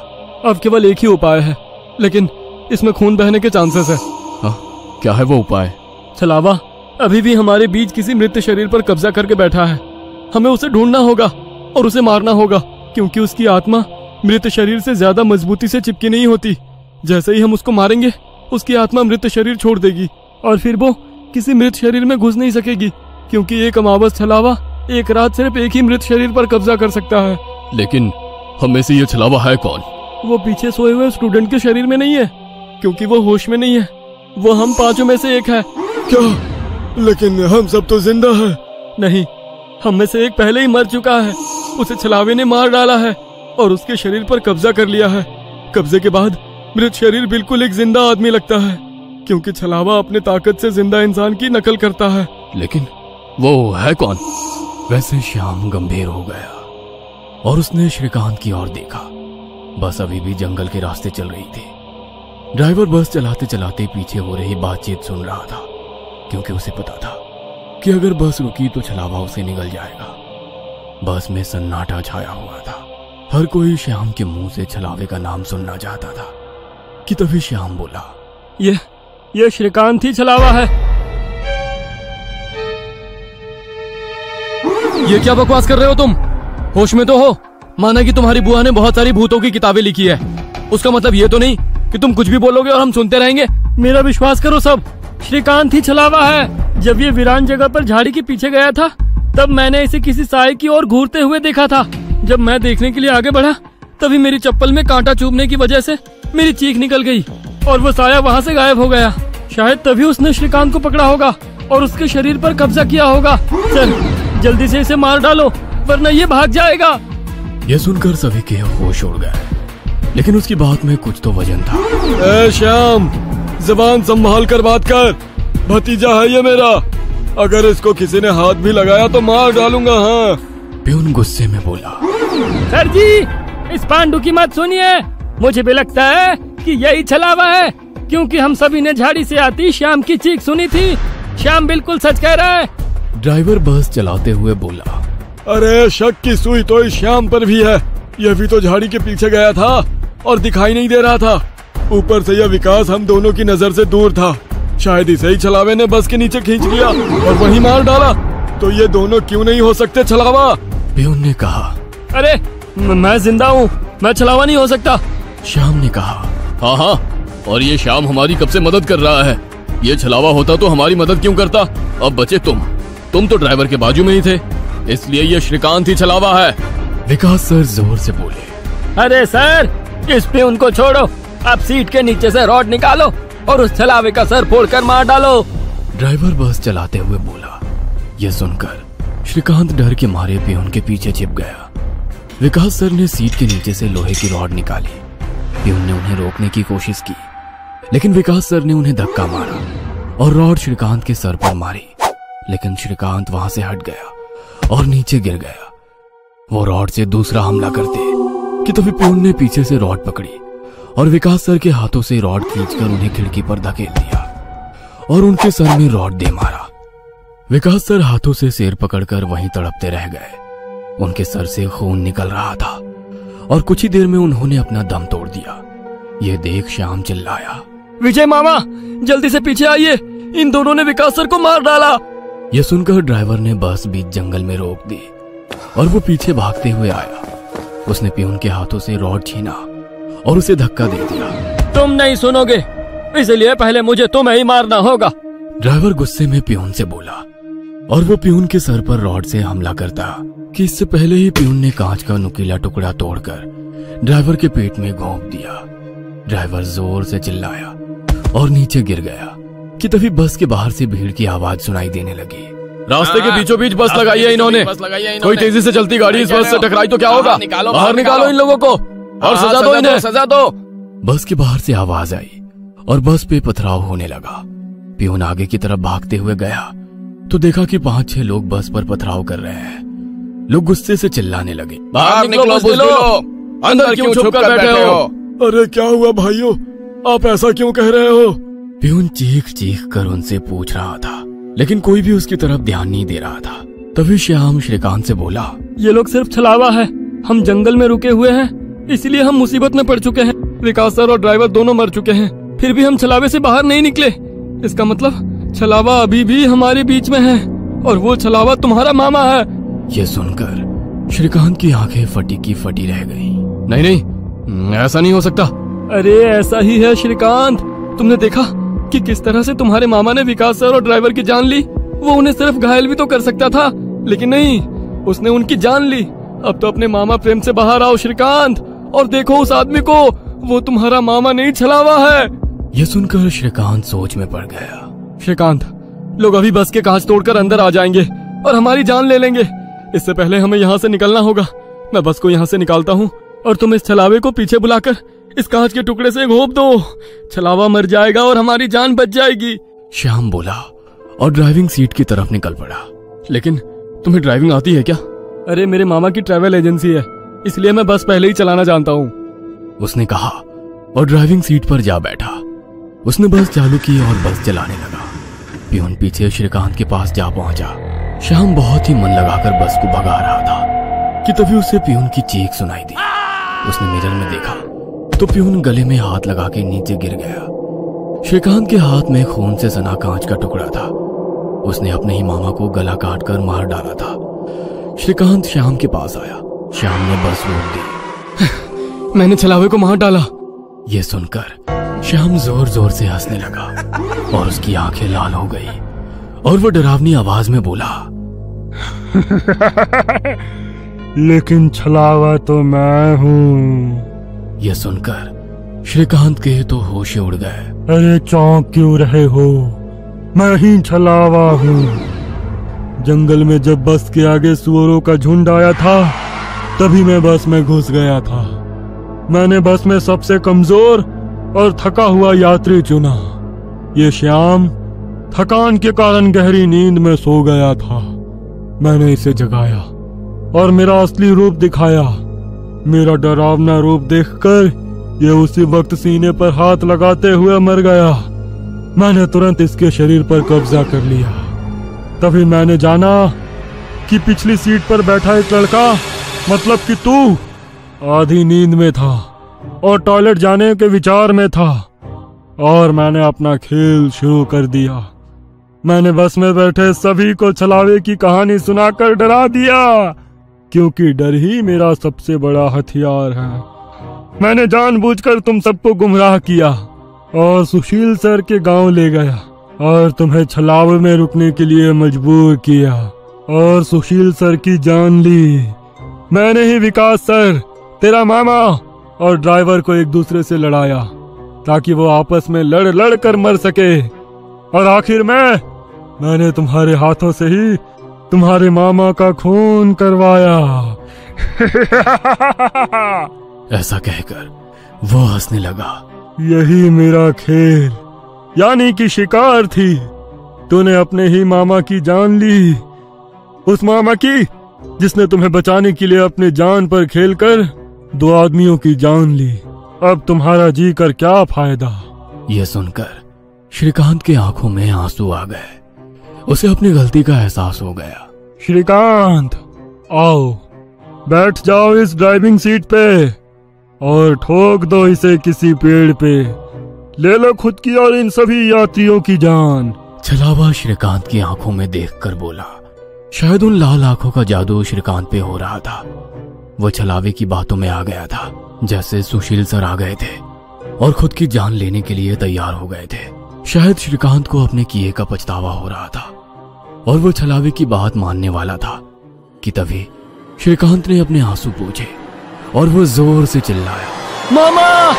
अब केवल एक ही उपाय है, लेकिन इसमें खून बहने के चांसेस है। हाँ, क्या है वो उपाय? छलावा अभी भी हमारे बीच किसी मृत शरीर पर कब्जा करके बैठा है। हमें उसे ढूंढना होगा और उसे मारना होगा, क्योंकि उसकी आत्मा मृत शरीर से ज्यादा मजबूती से चिपकी नहीं होती। जैसे ही हम उसको मारेंगे, उसकी आत्मा मृत शरीर छोड़ देगी और फिर वो किसी मृत शरीर में घुस नहीं सकेगी, क्योंकि एक अमावस छलावा एक रात सिर्फ एक ही मृत शरीर पर कब्जा कर सकता है। लेकिन हम में से ये छलावा है कौन? वो पीछे सोए हुए स्टूडेंट के शरीर में नहीं है, क्योंकि वो होश में नहीं है। वो हम 5 में से एक है। क्या? लेकिन हम सब तो जिंदा हैं। नहीं, हम में से एक पहले ही मर चुका है। उसे छलावे ने मार डाला है और उसके शरीर पर कब्जा कर लिया है। कब्जे के बाद मृत शरीर बिल्कुल एक जिंदा आदमी लगता है, क्योंकि छलावा अपने ताकत से जिंदा इंसान की नकल करता है। लेकिन वो है कौन? वैसे श्याम गंभीर हो गया और उसने श्रीकांत की ओर देखा। बस अभी भी जंगल के रास्ते चल रही थी। ड्राइवर बस चलाते चलाते पीछे हो रही बातचीत सुन रहा था, क्योंकि उसे पता था कि अगर बस रुकी तो छलावा उसे निगल जाएगा। बस में सन्नाटा छाया हुआ था। हर कोई श्याम के मुंह से छलावे का नाम सुनना चाहता था कि तभी श्याम बोला, ये श्रीकांत ही छलावा है। ये क्या बकवास कर रहे हो तुम? होश में तो हो? माना कि तुम्हारी बुआ ने बहुत सारी भूतों की किताबें लिखी है, उसका मतलब ये तो नहीं कि तुम कुछ भी बोलोगे और हम सुनते रहेंगे। मेरा विश्वास करो, सब श्रीकांत ही छलावा है। जब ये वीरान जगह पर झाड़ी के पीछे गया था, तब मैंने इसे किसी साए की ओर घूरते हुए देखा था। जब मैं देखने के लिए आगे बढ़ा, तभी मेरी चप्पल में कांटा चुभने की वजह से मेरी चीख निकल गई और वो साया वहाँ से गायब हो गया। शायद तभी उसने श्रीकांत को पकड़ा होगा और उसके शरीर पर कब्जा किया होगा। चल, जल्दी से इसे मार डालो, वरना ये भाग जाएगा। यह सुनकर सभी के होश उड़ गए, लेकिन उसकी बात में कुछ तो वजन था। ए श्याम, जबान संभाल कर बात कर। भतीजा है ये मेरा, अगर इसको किसी ने हाथ भी लगाया तो मार डालूंगा। हाँ। प्यून गुस्से में बोला, सर जी, इस पांडु की मत सुनिए। मुझे भी लगता है कि यही छलावा है, क्योंकि हम सभी ने झाड़ी से आती श्याम की चीख सुनी थी। श्याम बिल्कुल सच कह रहा है। ड्राइवर बस चलाते हुए बोला, अरे शक की सुई तो इस श्याम पर भी है। यह भी तो झाड़ी के पीछे गया था और दिखाई नहीं दे रहा था। ऊपर से यह विकास हम दोनों की नजर से दूर था। शायद इसे ही छलावे ने बस के नीचे खींच लिया और वहीं मार डाला। तो ये दोनों क्यों नहीं हो सकते छलावा? प्यून ने कहा। अरे मैं जिंदा हूँ, मैं छलावा नहीं हो सकता। श्याम ने कहा, हाँ हाँ, और ये श्याम हमारी कब से मदद कर रहा है। ये छलावा होता तो हमारी मदद क्यों करता? अब बचे तुम तो ड्राइवर के बाजू में ही थे, इसलिए ये श्रीकांत ही छलावा है। विकास सर जोर से बोले, अरे सर, इस पे उनको छोड़ो। आप सीट के नीचे से रॉड निकालो और उस छलावे का सर फोड़कर मार डालो। ड्राइवर बस चलाते हुए बोला। यह सुनकर श्रीकांत डर के मारे प्यून के पीछे छिप गया। विकास सर ने सीट के नीचे से लोहे की रॉड निकाली। प्यून ने उन्हें रोकने की कोशिश की, लेकिन विकास सर ने उन्हें धक्का मारा और रॉड श्रीकांत के सर पर मारी। लेकिन श्रीकांत वहां से हट गया और नीचे गिर गया। वो रॉड से दूसरा हमला करते कि तभी प्यून ने पीछे से रॉड पकड़ी और विकास सर के हाथों से रॉड खींचकर उन्हें खिड़की पर धकेल दिया और उनके सर में रॉड दे मारा। विकास सर हाथों से सिर पकड़कर वहीं तड़पते रह गए। उनके सर से खून निकल रहा था और कुछ ही देर में उन्होंने अपना दम तोड़ दिया। यह देख श्याम चिल्लाया, विजय मामा, जल्दी से पीछे आइए, इन दोनों ने विकास सर को मार डाला। यह सुनकर ड्राइवर ने बस बीच जंगल में रोक दी और वो पीछे भागते हुए आया। उसने पियून के हाथों से रॉड छीना और उसे धक्का दे दिया। तुम नहीं सुनोगे, इसलिए पहले मुझे तुम्हें ही मारना होगा। ड्राइवर गुस्से में पियून से बोला और वो पियून के सर पर रॉड से हमला करता कि इससे पहले ही पियून ने कांच का नुकीला टुकड़ा तोड़कर ड्राइवर के पेट में घोंप दिया। ड्राइवर जोर से चिल्लाया और नीचे गिर गया कि तभी बस के बाहर से भीड़ की आवाज सुनाई देने लगी। रास्ते के बीचों बीच बस लगाई है इन्होंने। कोई तेजी से चलती गाड़ी इस बस से टकराई तो क्या होगा? बाहर निकालो इन लोगों को और सजा दो इन्हें, सजा दो। बस के बाहर से आवाज आई और बस पे पथराव होने लगा। पियून आगे की तरफ भागते हुए गया तो देखा कि 5-6 लोग बस पर पथराव कर रहे हैं। लोग गुस्से से चिल्लाने लगे, बाहर निकलो बुज़दिलो, अंदर क्यों छुप कर बैठे हो? अरे क्या हुआ भाइयों, आप ऐसा क्यों कह रहे हो? पियून चीख चीख कर उनसे पूछ रहा था, लेकिन कोई भी उसकी तरफ ध्यान नहीं दे रहा था। तभी श्याम श्रीकांत से बोला, ये लोग सिर्फ छलावा है, हम जंगल में रुके हुए हैं, इसलिए हम मुसीबत में पड़ चुके हैं। विकास सर और ड्राइवर दोनों मर चुके हैं, फिर भी हम छलावे से बाहर नहीं निकले। इसका मतलब छलावा अभी भी हमारे बीच में है और वो छलावा तुम्हारा मामा है। ये सुनकर श्रीकांत की आंखें फटी की फटी रह गईं। नहीं नहीं, ऐसा नहीं हो सकता। अरे ऐसा ही है श्रीकांत, तुमने देखा कि किस तरह से तुम्हारे मामा ने विकास सर और ड्राइवर की जान ली। वो उन्हें सिर्फ घायल भी तो कर सकता था, लेकिन नहीं, उसने उनकी जान ली। अब तो अपने मामा प्रेम से बाहर आओ श्रीकांत और देखो उस आदमी को, वो तुम्हारा मामा नहीं छलावा है। यह सुनकर श्रीकांत सोच में पड़ गया। श्रीकांत, लोग अभी बस के कांच तोड़कर अंदर आ जाएंगे और हमारी जान ले लेंगे। इससे पहले हमें यहाँ से निकलना होगा। मैं बस को यहाँ से निकालता हूँ और तुम इस छलावे को पीछे बुलाकर इस कांच के टुकड़े से घोंप दो। छलावा मर जाएगा और हमारी जान बच जाएगी। श्याम बोला और ड्राइविंग सीट की तरफ निकल पड़ा। लेकिन तुम्हें ड्राइविंग आती है क्या? अरे मेरे मामा की ट्रैवल एजेंसी है, इसलिए मैं बस पहले ही चलाना जानता हूँ, उसने कहा और ड्राइविंग सीट पर जा बैठा। उसने बस चालू की और बस चलाने लगा। पियून पीछे श्रीकांत के पास जा पहुंचा। श्याम बहुत ही मन लगाकर बस को भगा रहा था कि तभी उसे पियून की चीख सुनाई दी। उसने मिरर में देखा तो पियून गले में हाथ लगा के नीचे गिर गया। श्रीकांत के हाथ में खून से सना कांच का टुकड़ा था। उसने अपने ही मामा को गला काट कर मार डाला था। श्रीकांत श्याम के पास आया। श्याम ने बस रोक दी। मैंने छलावे को मार डाला। ये सुनकर श्याम जोर जोर से हंसने लगा और उसकी आंखें लाल हो गई और वो डरावनी आवाज में बोला, लेकिन छलावा तो मैं हूँ। यह सुनकर श्रीकांत के तो होश उड़ गए। अरे चौंक क्यों रहे हो, मैं ही छलावा हूँ। जंगल में जब बस के आगे सुअरों का झुंड आया था, तभी मैं बस में घुस गया था। मैंने बस में सबसे कमजोर और थका हुआ यात्री चुना। ये श्याम थकान के कारण गहरी नींद में सो गया था। मैंने इसे जगाया और मेरा असली रूप दिखाया। मेरा डरावना रूप देखकर ये उसी वक्त सीने पर हाथ लगाते हुए मर गया। मैंने तुरंत इसके शरीर पर कब्जा कर लिया। तभी मैंने जाना कि पिछली सीट पर बैठा एक लड़का, मतलब कि तू, आधी नींद में था और टॉयलेट जाने के विचार में था, और मैंने अपना खेल शुरू कर दिया। मैंने बस में बैठे सभी को छलावे की कहानी सुनाकर डरा दिया, क्योंकि डर ही मेरा सबसे बड़ा हथियार है। मैंने जानबूझकर तुम सबको गुमराह किया और सुशील सर के गांव ले गया और तुम्हें छलावे में रुकने के लिए मजबूर किया और सुशील सर की जान ली। मैंने ही विकास सर, तेरा मामा और ड्राइवर को एक दूसरे से लड़ाया ताकि वो आपस में लड़ कर मर सके, और आखिर मैंने तुम्हारे हाथों से ही तुम्हारे मामा का खून करवाया। ऐसा कहकर वो हंसने लगा। यही मेरा खेल यानी कि शिकार थी। तूने अपने ही मामा की जान ली, उस मामा की जिसने तुम्हें बचाने के लिए अपने जान पर खेलकर 2 आदमियों की जान ली। अब तुम्हारा जी कर क्या फायदा। यह सुनकर श्रीकांत के आंखों में आंसू आ गए। उसे अपनी गलती का एहसास हो गया। श्रीकांत, आओ बैठ जाओ इस ड्राइविंग सीट पे और ठोक दो इसे किसी पेड़ पे। ले लो खुद की और इन सभी यात्रियों की जान। छलावा श्रीकांत की आंखों में देखकर बोला। शायद उन लाल आंखों का जादू श्रीकांत पे हो रहा था। वो छलावे की बातों में आ गया था, जैसे सुशील सर आ गए थे और खुद की जान लेने के लिए तैयार हो गए थे। शायद श्रीकांत को अपने किए का पछतावा हो रहा था और वो छलावे की बात मानने वाला था कि तभी श्रीकांत ने अपने आंसू पोंछे और वो जोर से चिल्लाया, मामा।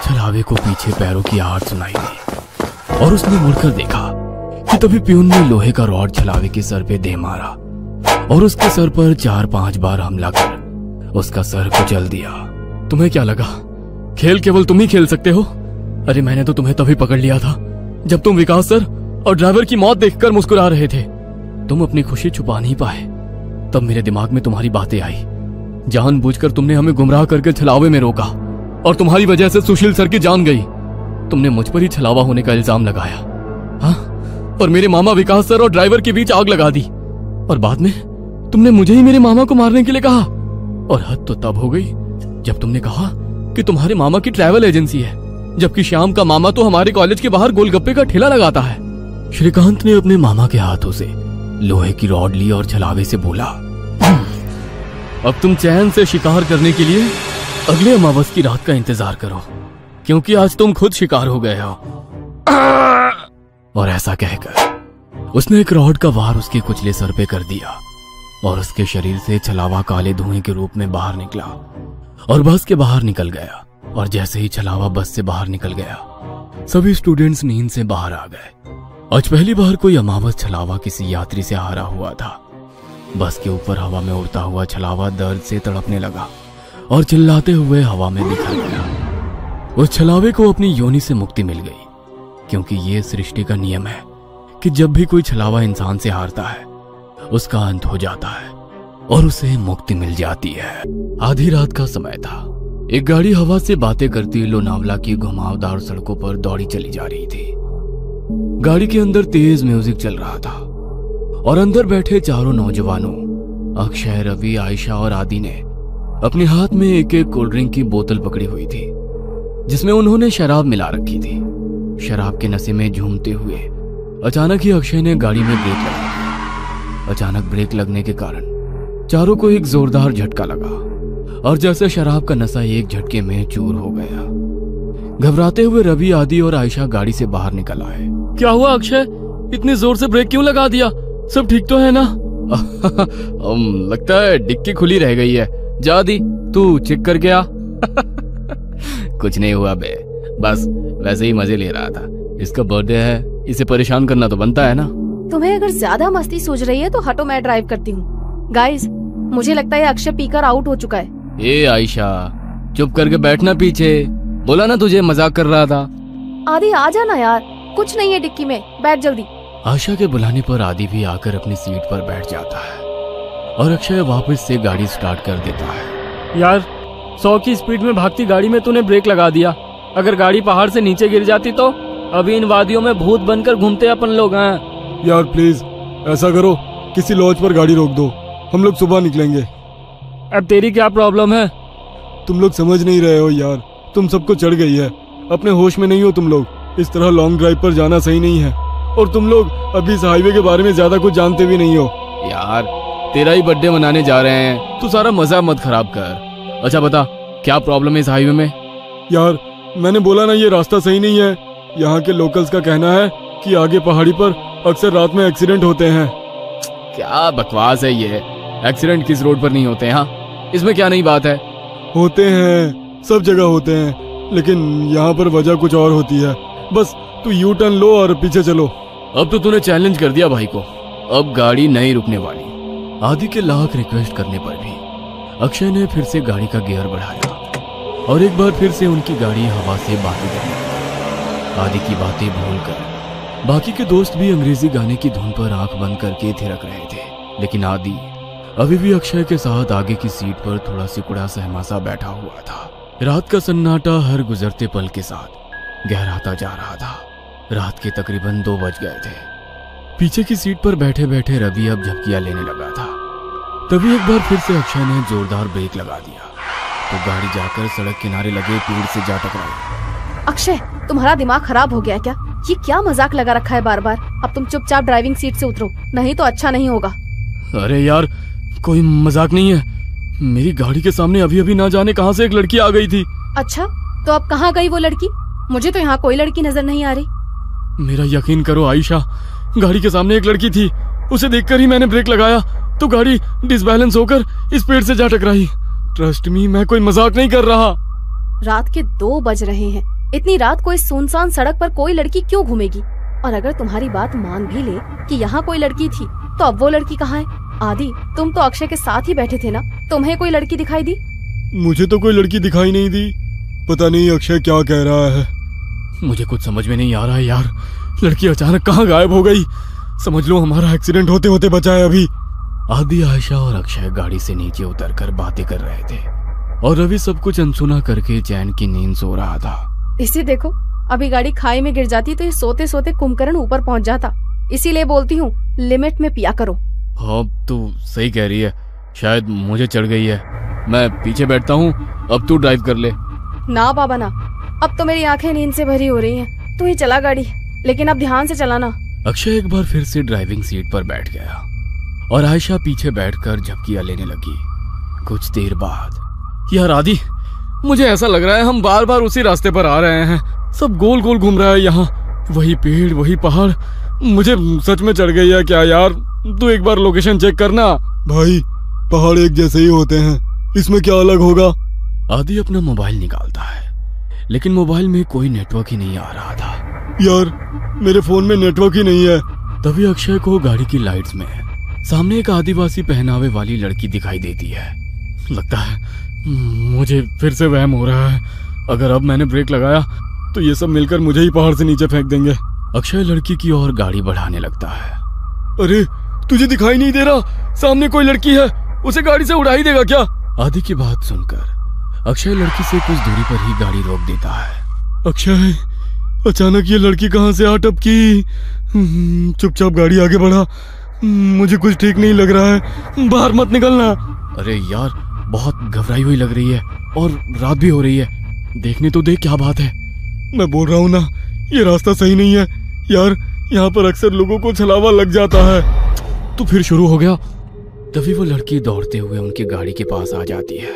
छलावे को पीछे पैरों की आहट सुनाई दी और उसने मुड़कर देखा कि तभी प्यून ने लोहे का रॉड छलावे के सर पे दे मारा और उसके सर पर 4-5 बार हमला कर उसका सर कुचल दिया। तुम्हें क्या लगा खेल केवल तुम ही खेल सकते हो? अरे मैंने तो तुम्हें तभी पकड़ लिया था जब तुम विकास सर और ड्राइवर की मौत देखकर मुस्कुरा रहे थे। तुम अपनी खुशी छुपा नहीं पाए। तब मेरे दिमाग में तुम्हारी बातें आई। जानबूझकर तुमने हमें गुमराह करके छलावे में रोका और तुम्हारी वजह से सुशील सर की जान गई। तुमने मुझ पर ही छलावा होने का इल्जाम लगाया, हाँ, और मेरे मामा विकास सर और ड्राइवर के बीच आग लगा दी और बाद में तुमने मुझे ही मेरे मामा को मारने के लिए कहा। और हद तो तब हो गई जब तुमने कहा कि तुम्हारे मामा की ट्रैवल एजेंसी है, जबकि श्याम का मामा तो हमारे कॉलेज के बाहर गोलगप्पे का ठेला लगाता है। श्रीकांत ने अपने मामा के हाथों से लोहे की रॉड ली और छलावे से बोला, अब तुम चैन से शिकार करने के लिए अगले अमावस की रात का इंतजार करो, क्योंकि आज तुम खुद शिकार हो गए हो। और ऐसा कहकर उसने एक रॉड का वार उसके कुचले सर पे कर दिया और उसके शरीर से छलावा काले धुएं के रूप में बाहर निकला और बस के बाहर निकल गया। और जैसे ही छलावा बस से बाहर निकल गया, सभी स्टूडेंट्स नींद से बाहर आ गए। आज पहली बार कोई अमावस छलावा किसी यात्री से हारा हुआ था। बस के ऊपर हवा में उड़ता हुआ छलावा दर्द से तड़पने लगा और चिल्लाते हुए हवा में बिखर गया। उस छलावे को अपनी योनि से मुक्ति मिल गई, क्योंकि ये सृष्टि का नियम है कि जब भी कोई छलावा इंसान से हारता है उसका अंत हो जाता है और उसे मुक्ति मिल जाती है। आधी रात का समय था। एक गाड़ी हवा से बातें करती लोनावला की घुमावदार सड़कों पर दौड़ी चली जा रही थी। गाड़ी के अंदर तेज म्यूजिक चल रहा था और अंदर बैठे चारों नौजवानों अक्षय, रवि, आयशा और आदि ने अपने हाथ में एक एक कोल्ड ड्रिंक की बोतल पकड़ी हुई थी, जिसमें उन्होंने शराब मिला रखी थी। शराब के नशे में झूमते हुए अचानक ही अक्षय ने गाड़ी में ब्रेक लगा। अचानक ब्रेक लगने के कारण चारों को एक जोरदार झटका लगा और जैसे शराब का नशा एक झटके में चूर हो गया। घबराते हुए रवि, आदि और आयशा गाड़ी से बाहर निकल आए। क्या हुआ अक्षय, इतनी जोर से ब्रेक क्यों लगा दिया? सब ठीक तो है ना? लगता है डिक्की खुली रह गई है। जा दी, तू चेक करके आ। कुछ नहीं हुआ बे, बस वैसे ही मजे ले रहा था। इसका बर्थडे है, इसे परेशान करना तो बनता है ना। तुम्हें अगर ज्यादा मस्ती सूझ रही है तो हटो, मैं ड्राइव करती हूँ। गाइस, मुझे लगता है अक्षय पीकर आउट हो चुका है। ए आयशा, चुप करके बैठना पीछे। बोला ना तुझे मजाक कर रहा था। आदि आ जाना यार, कुछ नहीं है डिक्की में, बैठ जल्दी। आशा के बुलाने पर आदि भी आकर अपनी सीट पर बैठ जाता है और अक्षय वापस से गाड़ी स्टार्ट कर देता है। यार 100 की स्पीड में भागती गाड़ी में तूने ब्रेक लगा दिया। अगर गाड़ी पहाड़ से नीचे गिर जाती तो अभी इन वादियों में भूत बनकर घूमते अपन लोग हैं। यार प्लीज ऐसा करो, किसी लॉज पर गाड़ी रोक दो, हम लोग सुबह निकलेंगे। अब तेरी क्या प्रॉब्लम है? तुम लोग समझ नहीं रहे हो यार, तुम सबको चढ़ गई है, अपने होश में नहीं हो तुम लोग। इस तरह लॉन्ग ड्राइव पर जाना सही नहीं है और तुम लोग अभी इस हाईवे के बारे में ज्यादा कुछ जानते भी नहीं हो। यार तेरा ही बर्थडे मनाने जा रहे हैं, तू सारा मजा मत खराब कर। अच्छा बता, क्या प्रॉब्लम है इस हाईवे में? यार मैंने बोला ना, ये रास्ता सही नहीं है। यहाँ के लोकल्स का कहना है कि आगे पहाड़ी पर अक्सर रात में एक्सीडेंट होते हैं। क्या बकवास है ये, एक्सीडेंट किस रोड पर नहीं होते हैं? हाँ, इसमें क्या नई बात है? होते हैं, सब जगह होते हैं, लेकिन यहाँ पर वजह कुछ और होती है। बस तू यू टर्न लो और पीछे चलो। अब तो तूने चैलेंज कर दिया भाई को, अब गाड़ी नहीं रुकने वाली। आदि के लाख रिक्वेस्ट करने पर भी अक्षय ने फिर से गाड़ी का गियर बढ़ाया और एक बार फिर से उनकी गाड़ी हवा से बाहर गई। आदि की बातें भूलकर बाकी के दोस्त भी अंग्रेजी गाने की धुन पर आंख बंद करके थिरक रहे थे, लेकिन आदि अभी भी अक्षय के साथ आगे की सीट पर थोड़ा सिकुड़ा सहमासा बैठा हुआ था। रात का सन्नाटा हर गुजरते पल के साथ गहराता जा रहा था। रात के तकरीबन 2 बज गए थे पीछे की सीट पर बैठे बैठे रवि अब झपकियां लेने लगा था। तभी एक बार फिर से अक्षय ने जोरदार ब्रेक लगा दिया तो गाड़ी जाकर सड़क किनारे लगे पेड़ से जा टकराई। अक्षय, तुम्हारा दिमाग खराब हो गया क्या? ये क्या मजाक लगा रखा है बार बार? अब तुम चुपचाप ड्राइविंग सीट से उतरो, नहीं तो अच्छा नहीं होगा। अरे यार, कोई मजाक नहीं है। मेरी गाड़ी के सामने अभी अभी ना जाने कहां से एक लड़की आ गई थी। अच्छा, तो अब कहाँ गई वो लड़की? मुझे तो यहाँ कोई लड़की नजर नहीं आ रही। मेरा यकीन करो आयशा, गाड़ी के सामने एक लड़की थी। उसे देखकर ही मैंने ब्रेक लगाया तो गाड़ी डिसबैलेंस होकर इस पेड़ से जा टकराई। ट्रस्ट मी, मैं कोई मजाक नहीं कर रहा। रात के 2 बज रहे हैं। इतनी रात को इस सुनसान सड़क पर कोई लड़की क्यों घूमेगी? और अगर तुम्हारी बात मान भी ले कि यहाँ कोई लड़की थी, तो अब वो लड़की कहाँ है? आदि, तुम तो अक्षय के साथ ही बैठे थे ना, तुम्हें कोई लड़की दिखाई दी? मुझे तो कोई लड़की दिखाई नहीं दी। पता नहीं अक्षय क्या कह रहा है। मुझे कुछ समझ में नहीं आ रहा है यार। लड़की अचानक कहाँ गायब हो गई? समझ लो हमारा एक्सीडेंट होते होते बचा है अभी। आदि, आयशा और अक्षय गाड़ी से नीचे उतरकर बातें कर रहे थे और रवि सब कुछ अनसुना करके चैन की नींद सो रहा था। इसे देखो, अभी गाड़ी खाई में गिर जाती तो ये सोते सोते कुंभकर्ण ऊपर पहुंच जाता। इसीलिए बोलती हूँ, लिमिट में पिया करो। हाँ, तू सही कह रही है। शायद मुझे चढ़ गई है। मैं पीछे बैठता हूँ, अब तू ड्राइव कर ले। ना बाबा ना, अब तो मेरी आंखें नींद से भरी हो रही हैं। तू ही चला गाड़ी, लेकिन अब ध्यान से चलाना। अक्षय एक बार फिर से ड्राइविंग सीट पर बैठ गया और आयशा पीछे बैठकर झपकियां लेने लगी। कुछ देर बाद, यार आदि, मुझे ऐसा लग रहा है हम बार बार उसी रास्ते पर आ रहे हैं। सब गोल गोल घूम रहा है यहाँ। वही पेड़, वही पहाड़। मुझे सच में चढ़ गई है क्या यार? तू एक बार लोकेशन चेक करना। भाई, पहाड़ एक जैसे ही होते हैं, इसमें क्या अलग होगा? आदि अपना मोबाइल निकालता है, लेकिन मोबाइल में कोई नेटवर्क ही नहीं आ रहा था। यार, मेरे फोन में नेटवर्क ही नहीं है। तभी अक्षय को गाड़ी की लाइट्स में सामने एक आदिवासी पहनावे वाली लड़की दिखाई देती है। लगता है मुझे फिर से वहम हो रहा है। अगर अब मैंने ब्रेक लगाया तो ये सब मिलकर मुझे ही पहाड़ से नीचे फेंक देंगे। अक्षय लड़की की ओर गाड़ी बढ़ाने लगता है। अरे, तुझे दिखाई नहीं दे रहा? सामने कोई लड़की है, उसे गाड़ी से उड़ा ही देगा क्या? आदि की बात सुनकर अक्षय लड़की से कुछ दूरी पर ही गाड़ी रोक देता है। अक्षय, अचानक ये लड़की कहाँ से आ टपकी? चुपचाप गाड़ी आगे बढ़ा। मुझे कुछ ठीक नहीं लग रहा है, बाहर मत निकलना। अरे यार, बहुत घबराई हुई लग रही है और रात भी हो रही है। देखने तो देख क्या बात है। मैं बोल रहा हूँ ना, ये रास्ता सही नहीं है यार। यहाँ पर अक्सर लोगों को छलावा लग जाता है। तो फिर शुरू हो गया। तभी वो लड़की दौड़ते हुए उनकी गाड़ी के पास आ जाती है।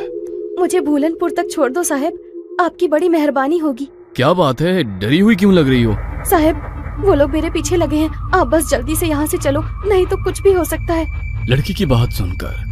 मुझे भूलनपुर तक छोड़ दो साहब, आपकी बड़ी मेहरबानी होगी। क्या बात है, डरी हुई क्यों लग रही हो? साहब, वो लोग मेरे पीछे लगे हैं। आप बस जल्दी से यहाँ से चलो, नहीं तो कुछ भी हो सकता है। लड़की की बात सुनकर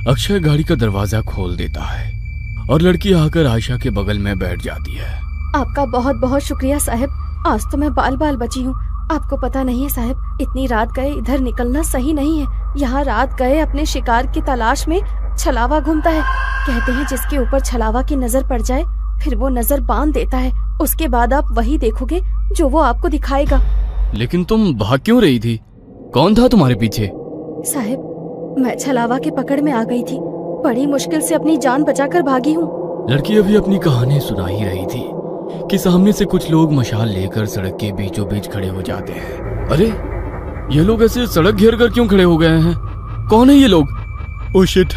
अक्षय गाड़ी का दरवाजा खोल देता है और लड़की आकर आयशा के बगल में बैठ जाती है। आपका बहुत बहुत शुक्रिया साहब, आज तो मैं बाल बाल बची हूँ। आपको पता नहीं है साहब, इतनी रात गए इधर निकलना सही नहीं है। यहाँ रात गए अपने शिकार की तलाश में छलावा घूमता है। कहते हैं जिसके ऊपर छलावा की नजर पड़ जाए, फिर वो नजर बांध देता है। उसके बाद आप वही देखोगे जो वो आपको दिखाएगा। लेकिन तुम भाग क्यों रही थी? कौन था तुम्हारे पीछे? साहब, मैं छलावा के पकड़ में आ गई थी। बड़ी मुश्किल से अपनी जान बचाकर भागी हूँ। लड़की अभी अपनी कहानी सुना ही रही थी कि सामने से कुछ लोग मशाल लेकर सड़क के बीचों बीच खड़े हो जाते हैं। अरे, ये लोग ऐसे सड़क घेर कर क्यों खड़े हो गए हैं? कौन है ये लोग? ओह शिट,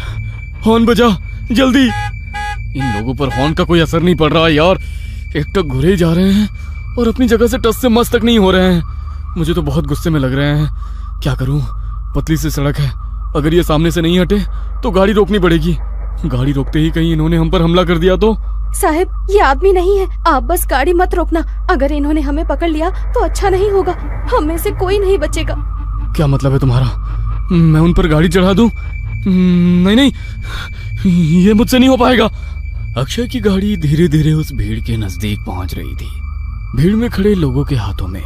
हॉर्न बजा जल्दी। इन लोगों पर हॉर्न का कोई असर नहीं पड़ रहा यार। एकटक घुरे जा रहे हैं और अपनी जगह से टस से मस तक नहीं हो रहे हैं। मुझे तो बहुत गुस्से में लग रहे हैं। क्या करूं? पतली सी सड़क है, अगर ये सामने से नहीं हटे तो गाड़ी रोकनी पड़ेगी। गाड़ी रोकते ही कहीं इन्होंने हम पर हमला कर दिया तो? साहब, ये आदमी नहीं है, आप बस गाड़ी मत रोकना। अगर इन्होंने हमें पकड़ लिया तो अच्छा नहीं होगा, हम में से कोई नहीं बचेगा। क्या मतलब है तुम्हारा? मैं उन पर गाड़ी चढ़ा दूं? नहीं नहीं, ये मुझसे नहीं हो पाएगा। अक्षय की गाड़ी धीरे धीरे उस भीड़ के नजदीक पहुंच रही थी। भीड़ में खड़े लोगों के हाथों में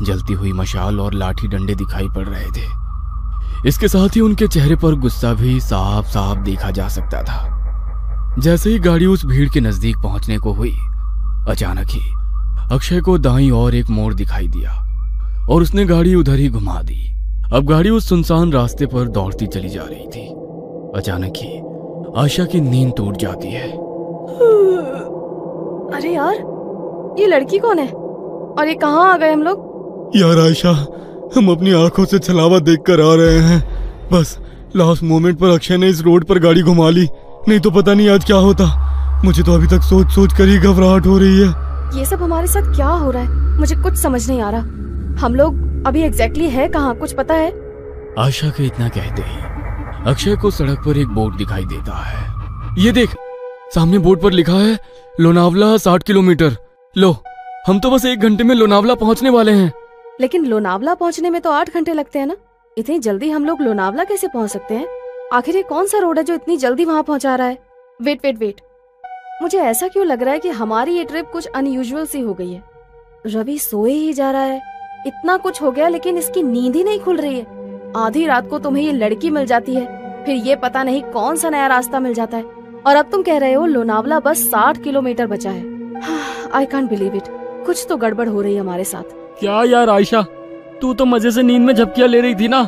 जलती हुई मशाल और लाठी डंडे दिखाई पड़ रहे थे। इसके साथ ही उनके चेहरे पर गुस्सा भी साफ साफ देखा जा सकता था। जैसे ही गाड़ी उस भीड़ के नजदीक पहुंचने को हुई, अचानक ही अक्षय को दाईं ओर एक मोड़ दिखाई दिया और उसने गाड़ी उधर ही घुमा दी। अब गाड़ी उस सुनसान रास्ते पर दौड़ती चली जा रही थी। अचानक ही आयशा की नींद टूट जाती है। अरे यार, ये लड़की कौन है और ये कहाँ आ गए हम लोग? यार आयशा, हम अपनी आंखों से छलावा देखकर आ रहे हैं। बस लास्ट मोमेंट पर अक्षय ने इस रोड पर गाड़ी घुमा ली, नहीं तो पता नहीं आज क्या होता। मुझे तो अभी तक सोच सोच कर ही घबराहट हो रही है। ये सब हमारे साथ क्या हो रहा है, मुझे कुछ समझ नहीं आ रहा। हम लोग अभी एग्जैक्टली है कहाँ, कुछ पता है? आशा के इतना कहते ही अक्षय को सड़क पर एक बोर्ड दिखाई देता है। ये देख, सामने बोर्ड पर लिखा है लोनावला 60 किलोमीटर। लो, हम तो बस 1 घंटे में लोनावला पहुंचने वाले हैं। लेकिन लोनावला पहुंचने में तो 8 घंटे लगते हैं ना। इतनी जल्दी हम लोग लोनावला कैसे पहुंच सकते हैं? आखिर ये कौन सा रोड है जो इतनी जल्दी वहाँ पहुँचा रहा है? वेट, मुझे ऐसा क्यों लग रहा है कि हमारी ये ट्रिप कुछ अनयूजुअल सी हो गई है। रवि सोए ही जा रहा है, इतना कुछ हो गया लेकिन इसकी नींद ही नहीं खुल रही है। आधी रात को तुम्हें ये लड़की मिल जाती है, फिर ये पता नहीं कौन सा नया रास्ता मिल जाता है, और अब तुम कह रहे हो लोनावला बस 60 किलोमीटर बचा है। I can't believe it. कुछ तो गड़बड़ हो रही है हमारे साथ। क्या यार आयशा, तू तो मजे से नींद में झपकियां ले रही थी ना।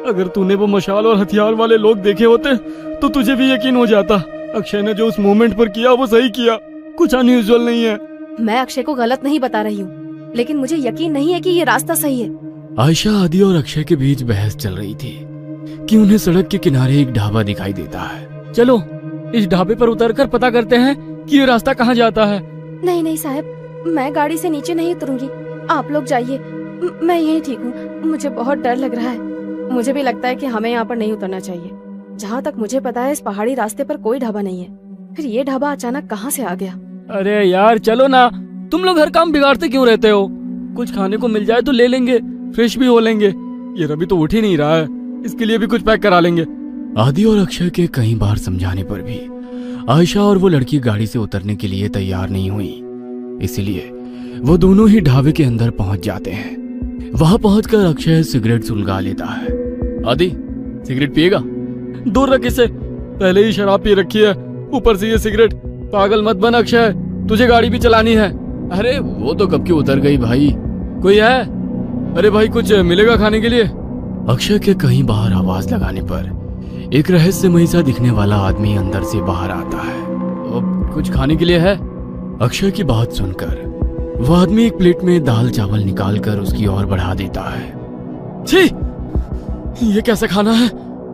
अगर तूने वो मशाल और हथियार वाले लोग देखे होते तो तुझे भी यकीन हो जाता। अक्षय ने जो उस मोमेंट पर किया वो सही किया, कुछ अनयूजुअल नहीं है। मैं अक्षय को गलत नहीं बता रही हूँ, लेकिन मुझे यकीन नहीं है कि ये रास्ता सही है। आयशा, आदि और अक्षय के बीच बहस चल रही थी कि उन्हें सड़क के किनारे एक ढाबा दिखाई देता है। चलो इस ढाबे पर उतरकर पता करते हैं कि ये रास्ता कहाँ जाता है। नहीं साहब, मैं गाड़ी से नीचे नहीं उतरूंगी, आप लोग जाइए, मैं यही ठीक हूँ। मुझे बहुत डर लग रहा है। मुझे भी लगता है कि हमें यहाँ पर नहीं उतरना चाहिए। जहाँ तक मुझे पता है इस पहाड़ी रास्ते पर कोई ढाबा नहीं है, फिर ये ढाबा अचानक कहाँ से आ गया? अरे यार चलो ना, तुम लोग हर काम बिगाड़ते क्यों रहते हो? कुछ खाने को मिल जाए तो ले लेंगे, फ्रेश भी हो लेंगे। ये रवि तो उठ ही नहीं रहा है, इसके लिए भी कुछ पैक करा लेंगे। आदि और अक्षय के कई बार समझाने पर भी आयशा और वो लड़की गाड़ी से उतरने के लिए तैयार नहीं हुई, इसलिए वो दोनों ही ढाबे के अंदर पहुंच जाते हैं। वहां पहुंचकर अक्षय सिगरेट सुलगा लेता है। आदि, सिगरेट पिएगा? दूर रख इसे, पहले ही शराब पी रखी है, ऊपर से ये सिगरेट। पागल मत बन अक्षय, तुझे गाड़ी भी चलानी है। अरे वो तो कब की उतर गई भाई। कोई है? अरे भाई कुछ मिलेगा खाने के लिए? अक्षय के कहीं बाहर आवाज लगाने पर एक रहस्यमयी सा दिखने वाला आदमी अंदर से बाहर आता है। कुछ खाने के लिए है? अक्षय की बात सुनकर वह आदमी एक प्लेट में दाल चावल निकालकर उसकी ओर बढ़ा देता है। छी, ये कैसा खाना है?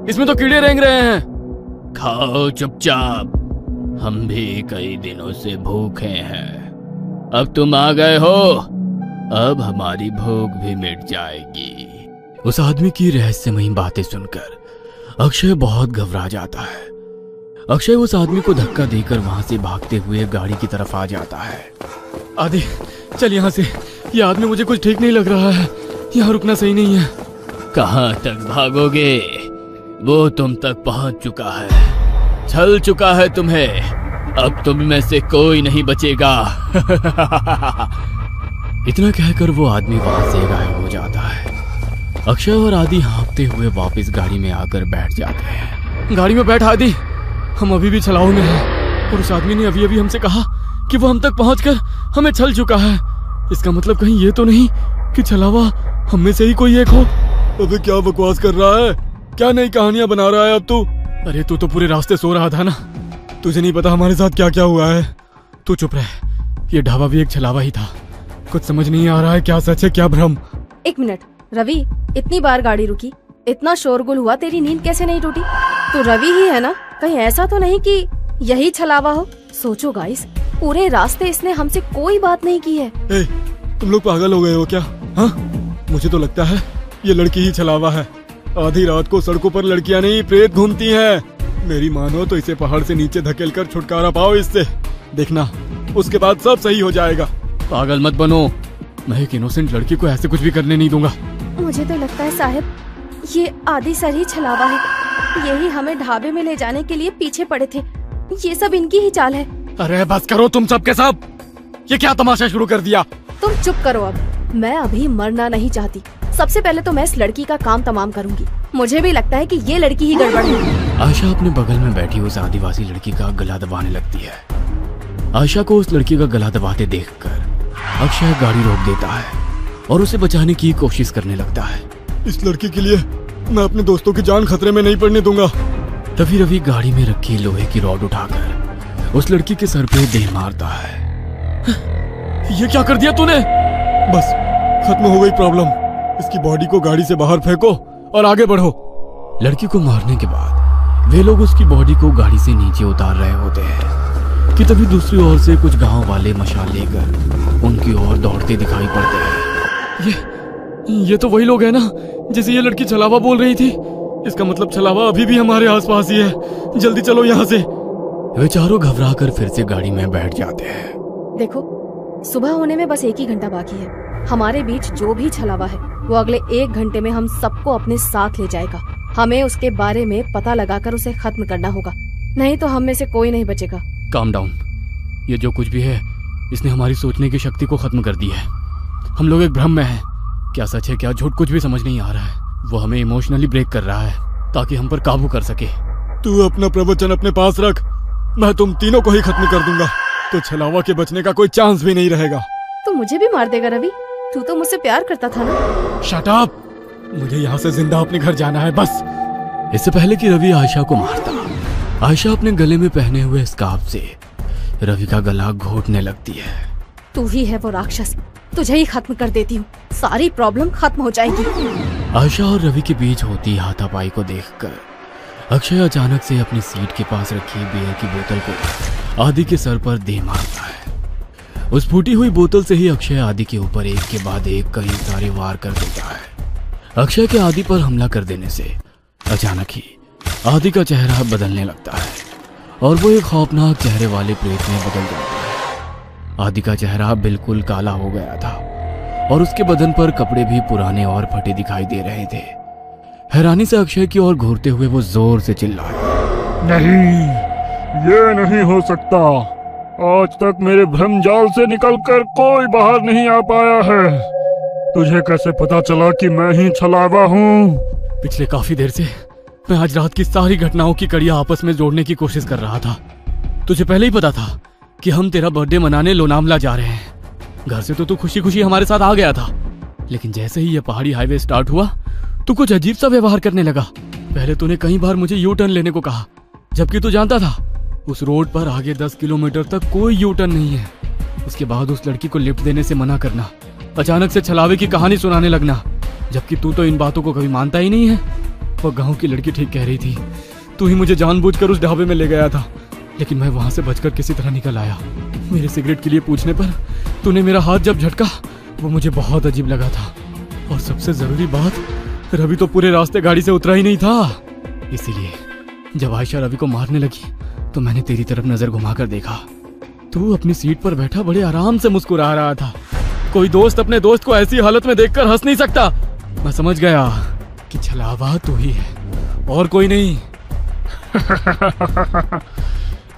इसमें तो कीड़े रेंग रहे हैं। खाओ चुपचाप, हम भी कई दिनों से भूखे हैं। अब तुम आ गए हो, अब हमारी भूख भी मिट जाएगी। उस आदमी की रहस्यमयी बातें सुनकर अक्षय बहुत घबरा जाता है। अक्षय उस आदमी को धक्का देकर वहां से भागते हुए गाड़ी की तरफ आ जाता है। आदि चल यहाँ से, ये आदमी मुझे कुछ ठीक नहीं लग रहा है, यहाँ रुकना सही नहीं है। कहाँ तक भागोगे? वो तुम तक पहुंच चुका है, छल चुका है तुम्हें, अब तुम में से कोई नहीं बचेगा। इतना कहकर वो आदमी वहां से गायब हो जाता है। अक्षय और आदि हाँफते हुए वापस गाड़ी में आकर बैठ जाते हैं। गाड़ी में बैठ आदि, हम अभी भी छलावे में हैं और उस आदमी ने अभी अभी हमसे कहा कि वो हम तक पहुंचकर हमें छल चुका है। इसका मतलब कहीं ये तो नहीं कि छलावा हम में से ही कोई एक हो? अबे क्या बकवास कर रहा है, क्या नई कहानियां बना रहा है अब तू? अरे तू तो पूरे रास्ते सो रहा था ना, तुझे नहीं पता हमारे साथ क्या क्या हुआ है। तू चुप रह, ये ढाबा भी एक छलावा ही था। कुछ समझ नहीं आ रहा है क्या सच है क्या भ्रम। 1 मिनट रवि, इतनी बार गाड़ी रुकी, इतना शोरगुल हुआ, तेरी नींद कैसे नहीं टूटी? तू रवि ही है ना? कहीं ऐसा तो नहीं कि यही छलावा हो? सोचो गाइस, पूरे रास्ते इसने हमसे कोई बात नहीं की है। ए, तुम लोग पागल हो गए हो क्या? हाँ, मुझे तो लगता है ये लड़की ही छलावा है। आधी रात को सड़कों पर लड़कियां नहीं प्रेत घूमती हैं। मेरी मानो तो इसे पहाड़ से नीचे धकेलकर छुटकारा पाओ इससे, देखना उसके बाद सब सही हो जाएगा। पागल मत बनो, मैं एक इनोसेंट लड़की को ऐसे कुछ भी करने नहीं दूंगा। मुझे तो लगता है साहब ये आदि सर ही छलावा है, यही हमें ढाबे में ले जाने के लिए पीछे पड़े थे। ये सब इनकी ही चाल है। अरे बस करो तुम सब के सब, ये क्या तमाशा शुरू कर दिया? तुम चुप करो अब, मैं अभी मरना नहीं चाहती। सबसे पहले तो मैं इस लड़की का काम तमाम करूंगी। मुझे भी लगता है कि ये लड़की ही गड़बड़ है। आशा अपने बगल में बैठी उस आदिवासी लड़की का गला दबाने लगती है। आशा को उस लड़की का गला दबाते देखकर अक्षय गाड़ी रोक देता है और उसे बचाने की कोशिश करने लगता है। इस लड़की के लिए मैं अपने दोस्तों की जान खतरे में नहीं पड़ने दूंगा। तभी रवि गाड़ी में रखी लोहे की रॉड उठाकर उस लड़की के सर पे दे मारता है। ये क्या कर दिया तूने? बस खत्म हो गई प्रॉब्लम। इसकी बॉडी को गाड़ी से बाहर फेंको और आगे बढ़ो। लड़की को मारने के बाद वे लोग उसकी बॉडी को गाड़ी से नीचे उतार रहे होते हैं कि तभी दूसरी ओर से कुछ गांव वाले मशाल लेकर उनकी ओर दौड़ते दिखाई पड़ते हैं। ये तो वही लोग हैं ना जिसे ये लड़की छलावा बोल रही थी। इसका मतलब छलावा अभी भी हमारे आसपास ही है। जल्दी चलो यहाँ से। वे चारों घबरा कर फिर से गाड़ी में बैठ जाते हैं। देखो, सुबह होने में बस 1 ही घंटा बाकी है। हमारे बीच जो भी छलावा है वो अगले 1 घंटे में हम सबको अपने साथ ले जाएगा। हमें उसके बारे में पता लगाकर उसे खत्म करना होगा, नहीं तो हम में से कोई नहीं बचेगा। Calm down. ये जो कुछ भी है इसने हमारी सोचने की शक्ति को खत्म कर दी है। हम लोग एक भ्रम में हैं। क्या सच है क्या झूठ कुछ भी समझ नहीं आ रहा है। वो हमें इमोशनली ब्रेक कर रहा है ताकि हम पर काबू कर सके। तू अपना प्रवचन अपने पास रख। मैं तुम तीनों को ही खत्म कर दूंगा, तो छलावा के बचने का कोई चांस भी नहीं रहेगा। तू मुझे भी मार देगा रवि? तू तो मुझसे प्यार करता था ना। Shut up. मुझे यहाँ से जिंदा अपने घर जाना है बस। इससे पहले कि रवि आयशा को मारता, आयशा अपने गले में पहने हुए स्कार्फ से रवि का गला घोटने लगती है। तू ही है वो राक्षस, तुझे ही खत्म कर देती हूँ, सारी प्रॉब्लम खत्म हो जाएगी। आयशा और रवि के बीच होती हाथापाई को देखकर अक्षय अचानक से अपनी सीट के पास रखी बियर की बोतल को आदि के सर पर दे मारता है। उस फूटी हुई बोतल से ही अक्षय आदि के ऊपर एक के बाद एक कई सारे वार कर देता है। अक्षय के आदि पर हमला कर देने से अचानक ही आदि का चेहरा बदलने लगता है और वो एक खौफनाक चेहरे वाले प्रेत में बदल जाता है। आदि का चेहरा बिल्कुल काला हो गया था और उसके बदन पर कपड़े भी पुराने और फटे दिखाई दे रहे थे। हैरानी से अक्षय की ओर घूरते हुए वो जोर से चिल्लाया, नहीं, ये नहीं हो सकता। आज तक मेरे भ्रमजाल से निकलकर कोई बाहर नहीं आ पाया है। तुझे कैसे पता चला कि मैं ही छलावा हूँ? पिछले काफी देर से मैं आज रात की सारी घटनाओं की कड़ियां आपस में जोड़ने की कोशिश कर रहा था। तुझे पहले ही पता था कि हम तेरा बर्थडे मनाने लोनावला जा रहे हैं। घर से तो तू खुशी खुशी हमारे साथ आ गया था, लेकिन जैसे ही ये पहाड़ी हाईवे स्टार्ट हुआ तू कुछ अजीब सा व्यवहार करने लगा। पहले तूने कई बार मुझे यू टर्न लेने को कहा, जबकि तू जानता था उस रोड पर आगे 10 किलोमीटर तक कोई यू टर्न नहीं है। उसके बाद उस लड़की को लिफ्ट देने से मना करना, अचानक से छलावे की कहानी सुनाने लगना, जबकि तू तो इन बातों को कभी मानता ही नहीं है। वो गांव की लड़की ठीक कह रही थी, तू ही मुझे जानबूझकर उस ढाबे में ले गया था, लेकिन मैं वहां से बचकर किसी तरह निकल आया। मेरे सिगरेट के लिए पूछने पर तूने मेरा हाथ जब झटका वो मुझे बहुत अजीब लगा था। और सबसे जरूरी बात, रवि तो पूरे रास्ते गाड़ी से उतरा ही नहीं था। इसीलिए जब आयशा रवि को मारने लगी तो मैंने तेरी तरफ नजर घुमाकर देखा। तू अपनी सीट पर बैठा बड़े आराम से मुस्कुरा रहा था। कोई दोस्त अपने दोस्त को ऐसी हालत में देखकर हंस नहीं सकता। मैं समझ गया कि छलावा तू ही है और कोई नहीं।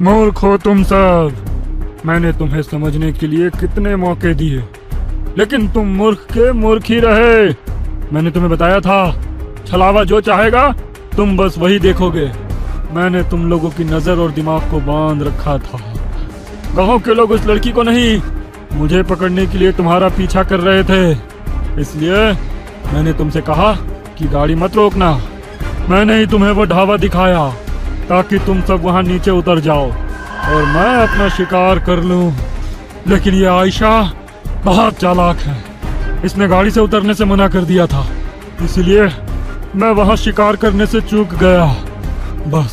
मूर्ख हो तुम सब। मैंने तुम्हें समझने के लिए कितने मौके दिए, लेकिन तुम मूर्ख के मूर्ख ही रहे। मैंने तुम्हें बताया था, छलावा जो चाहेगा तुम बस वही देखोगे। मैंने तुम लोगों की नजर और दिमाग को बांध रखा था। गांव के लोग उस लड़की को नहीं, मुझे पकड़ने के लिए तुम्हारा पीछा कर रहे थे। इसलिए मैंने तुमसे कहा कि गाड़ी मत रोकना। मैंने ही तुम्हें वो ढाबा दिखाया ताकि तुम सब वहां नीचे उतर जाओ और मैं अपना शिकार कर लूं। लेकिन ये आयशा बहुत चालाक है। इसने गाड़ी से उतरने से मना कर दिया था, इसलिए मैं वहां शिकार करने से चूक गया। बस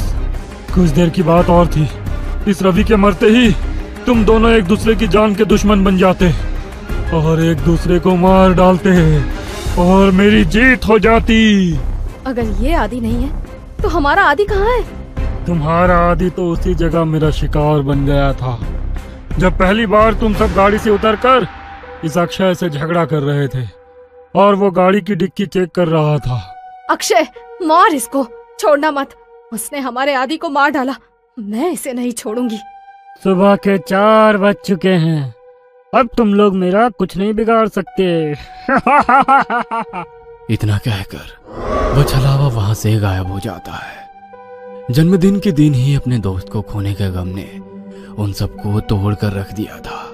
कुछ देर की बात और थी, इस रवि के मरते ही तुम दोनों एक दूसरे की जान के दुश्मन बन जाते और एक दूसरे को मार डालते और मेरी जीत हो जाती। अगर ये आदि नहीं है तो हमारा आदि कहाँ है? तुम्हारा आदि तो उसी जगह मेरा शिकार बन गया था जब पहली बार तुम सब गाड़ी से उतरकर इस अक्षय से झगड़ा कर रहे थे और वो गाड़ी की डिक्की चेक कर रहा था। अक्षय, मार इसको, छोड़ना मत। उसने हमारे आदि को मार डाला, मैं इसे नहीं छोड़ूंगी। सुबह के 4 बज चुके हैं, अब तुम लोग मेरा कुछ नहीं बिगाड़ सकते। इतना कहकर वो छलावा वहां से गायब हो जाता है। जन्मदिन के दिन ही अपने दोस्त को खोने के गम ने उन सबको तोड़ कर रख दिया था।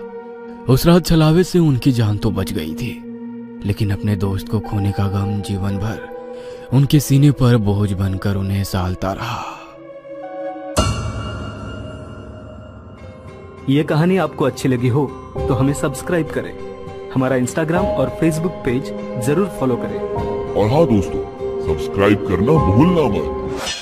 उस रात छलावे से उनकी जान तो बच गई थी, लेकिन अपने दोस्त को खोने का गम जीवन भर उनके सीने पर बोझ बनकर उन्हें सालता रहा। ये कहानी आपको अच्छी लगी हो तो हमें सब्सक्राइब करें, हमारा इंस्टाग्राम और फेसबुक पेज जरूर फॉलो करें। और हाँ दोस्तों, सब्सक्राइब करना भूलना मत।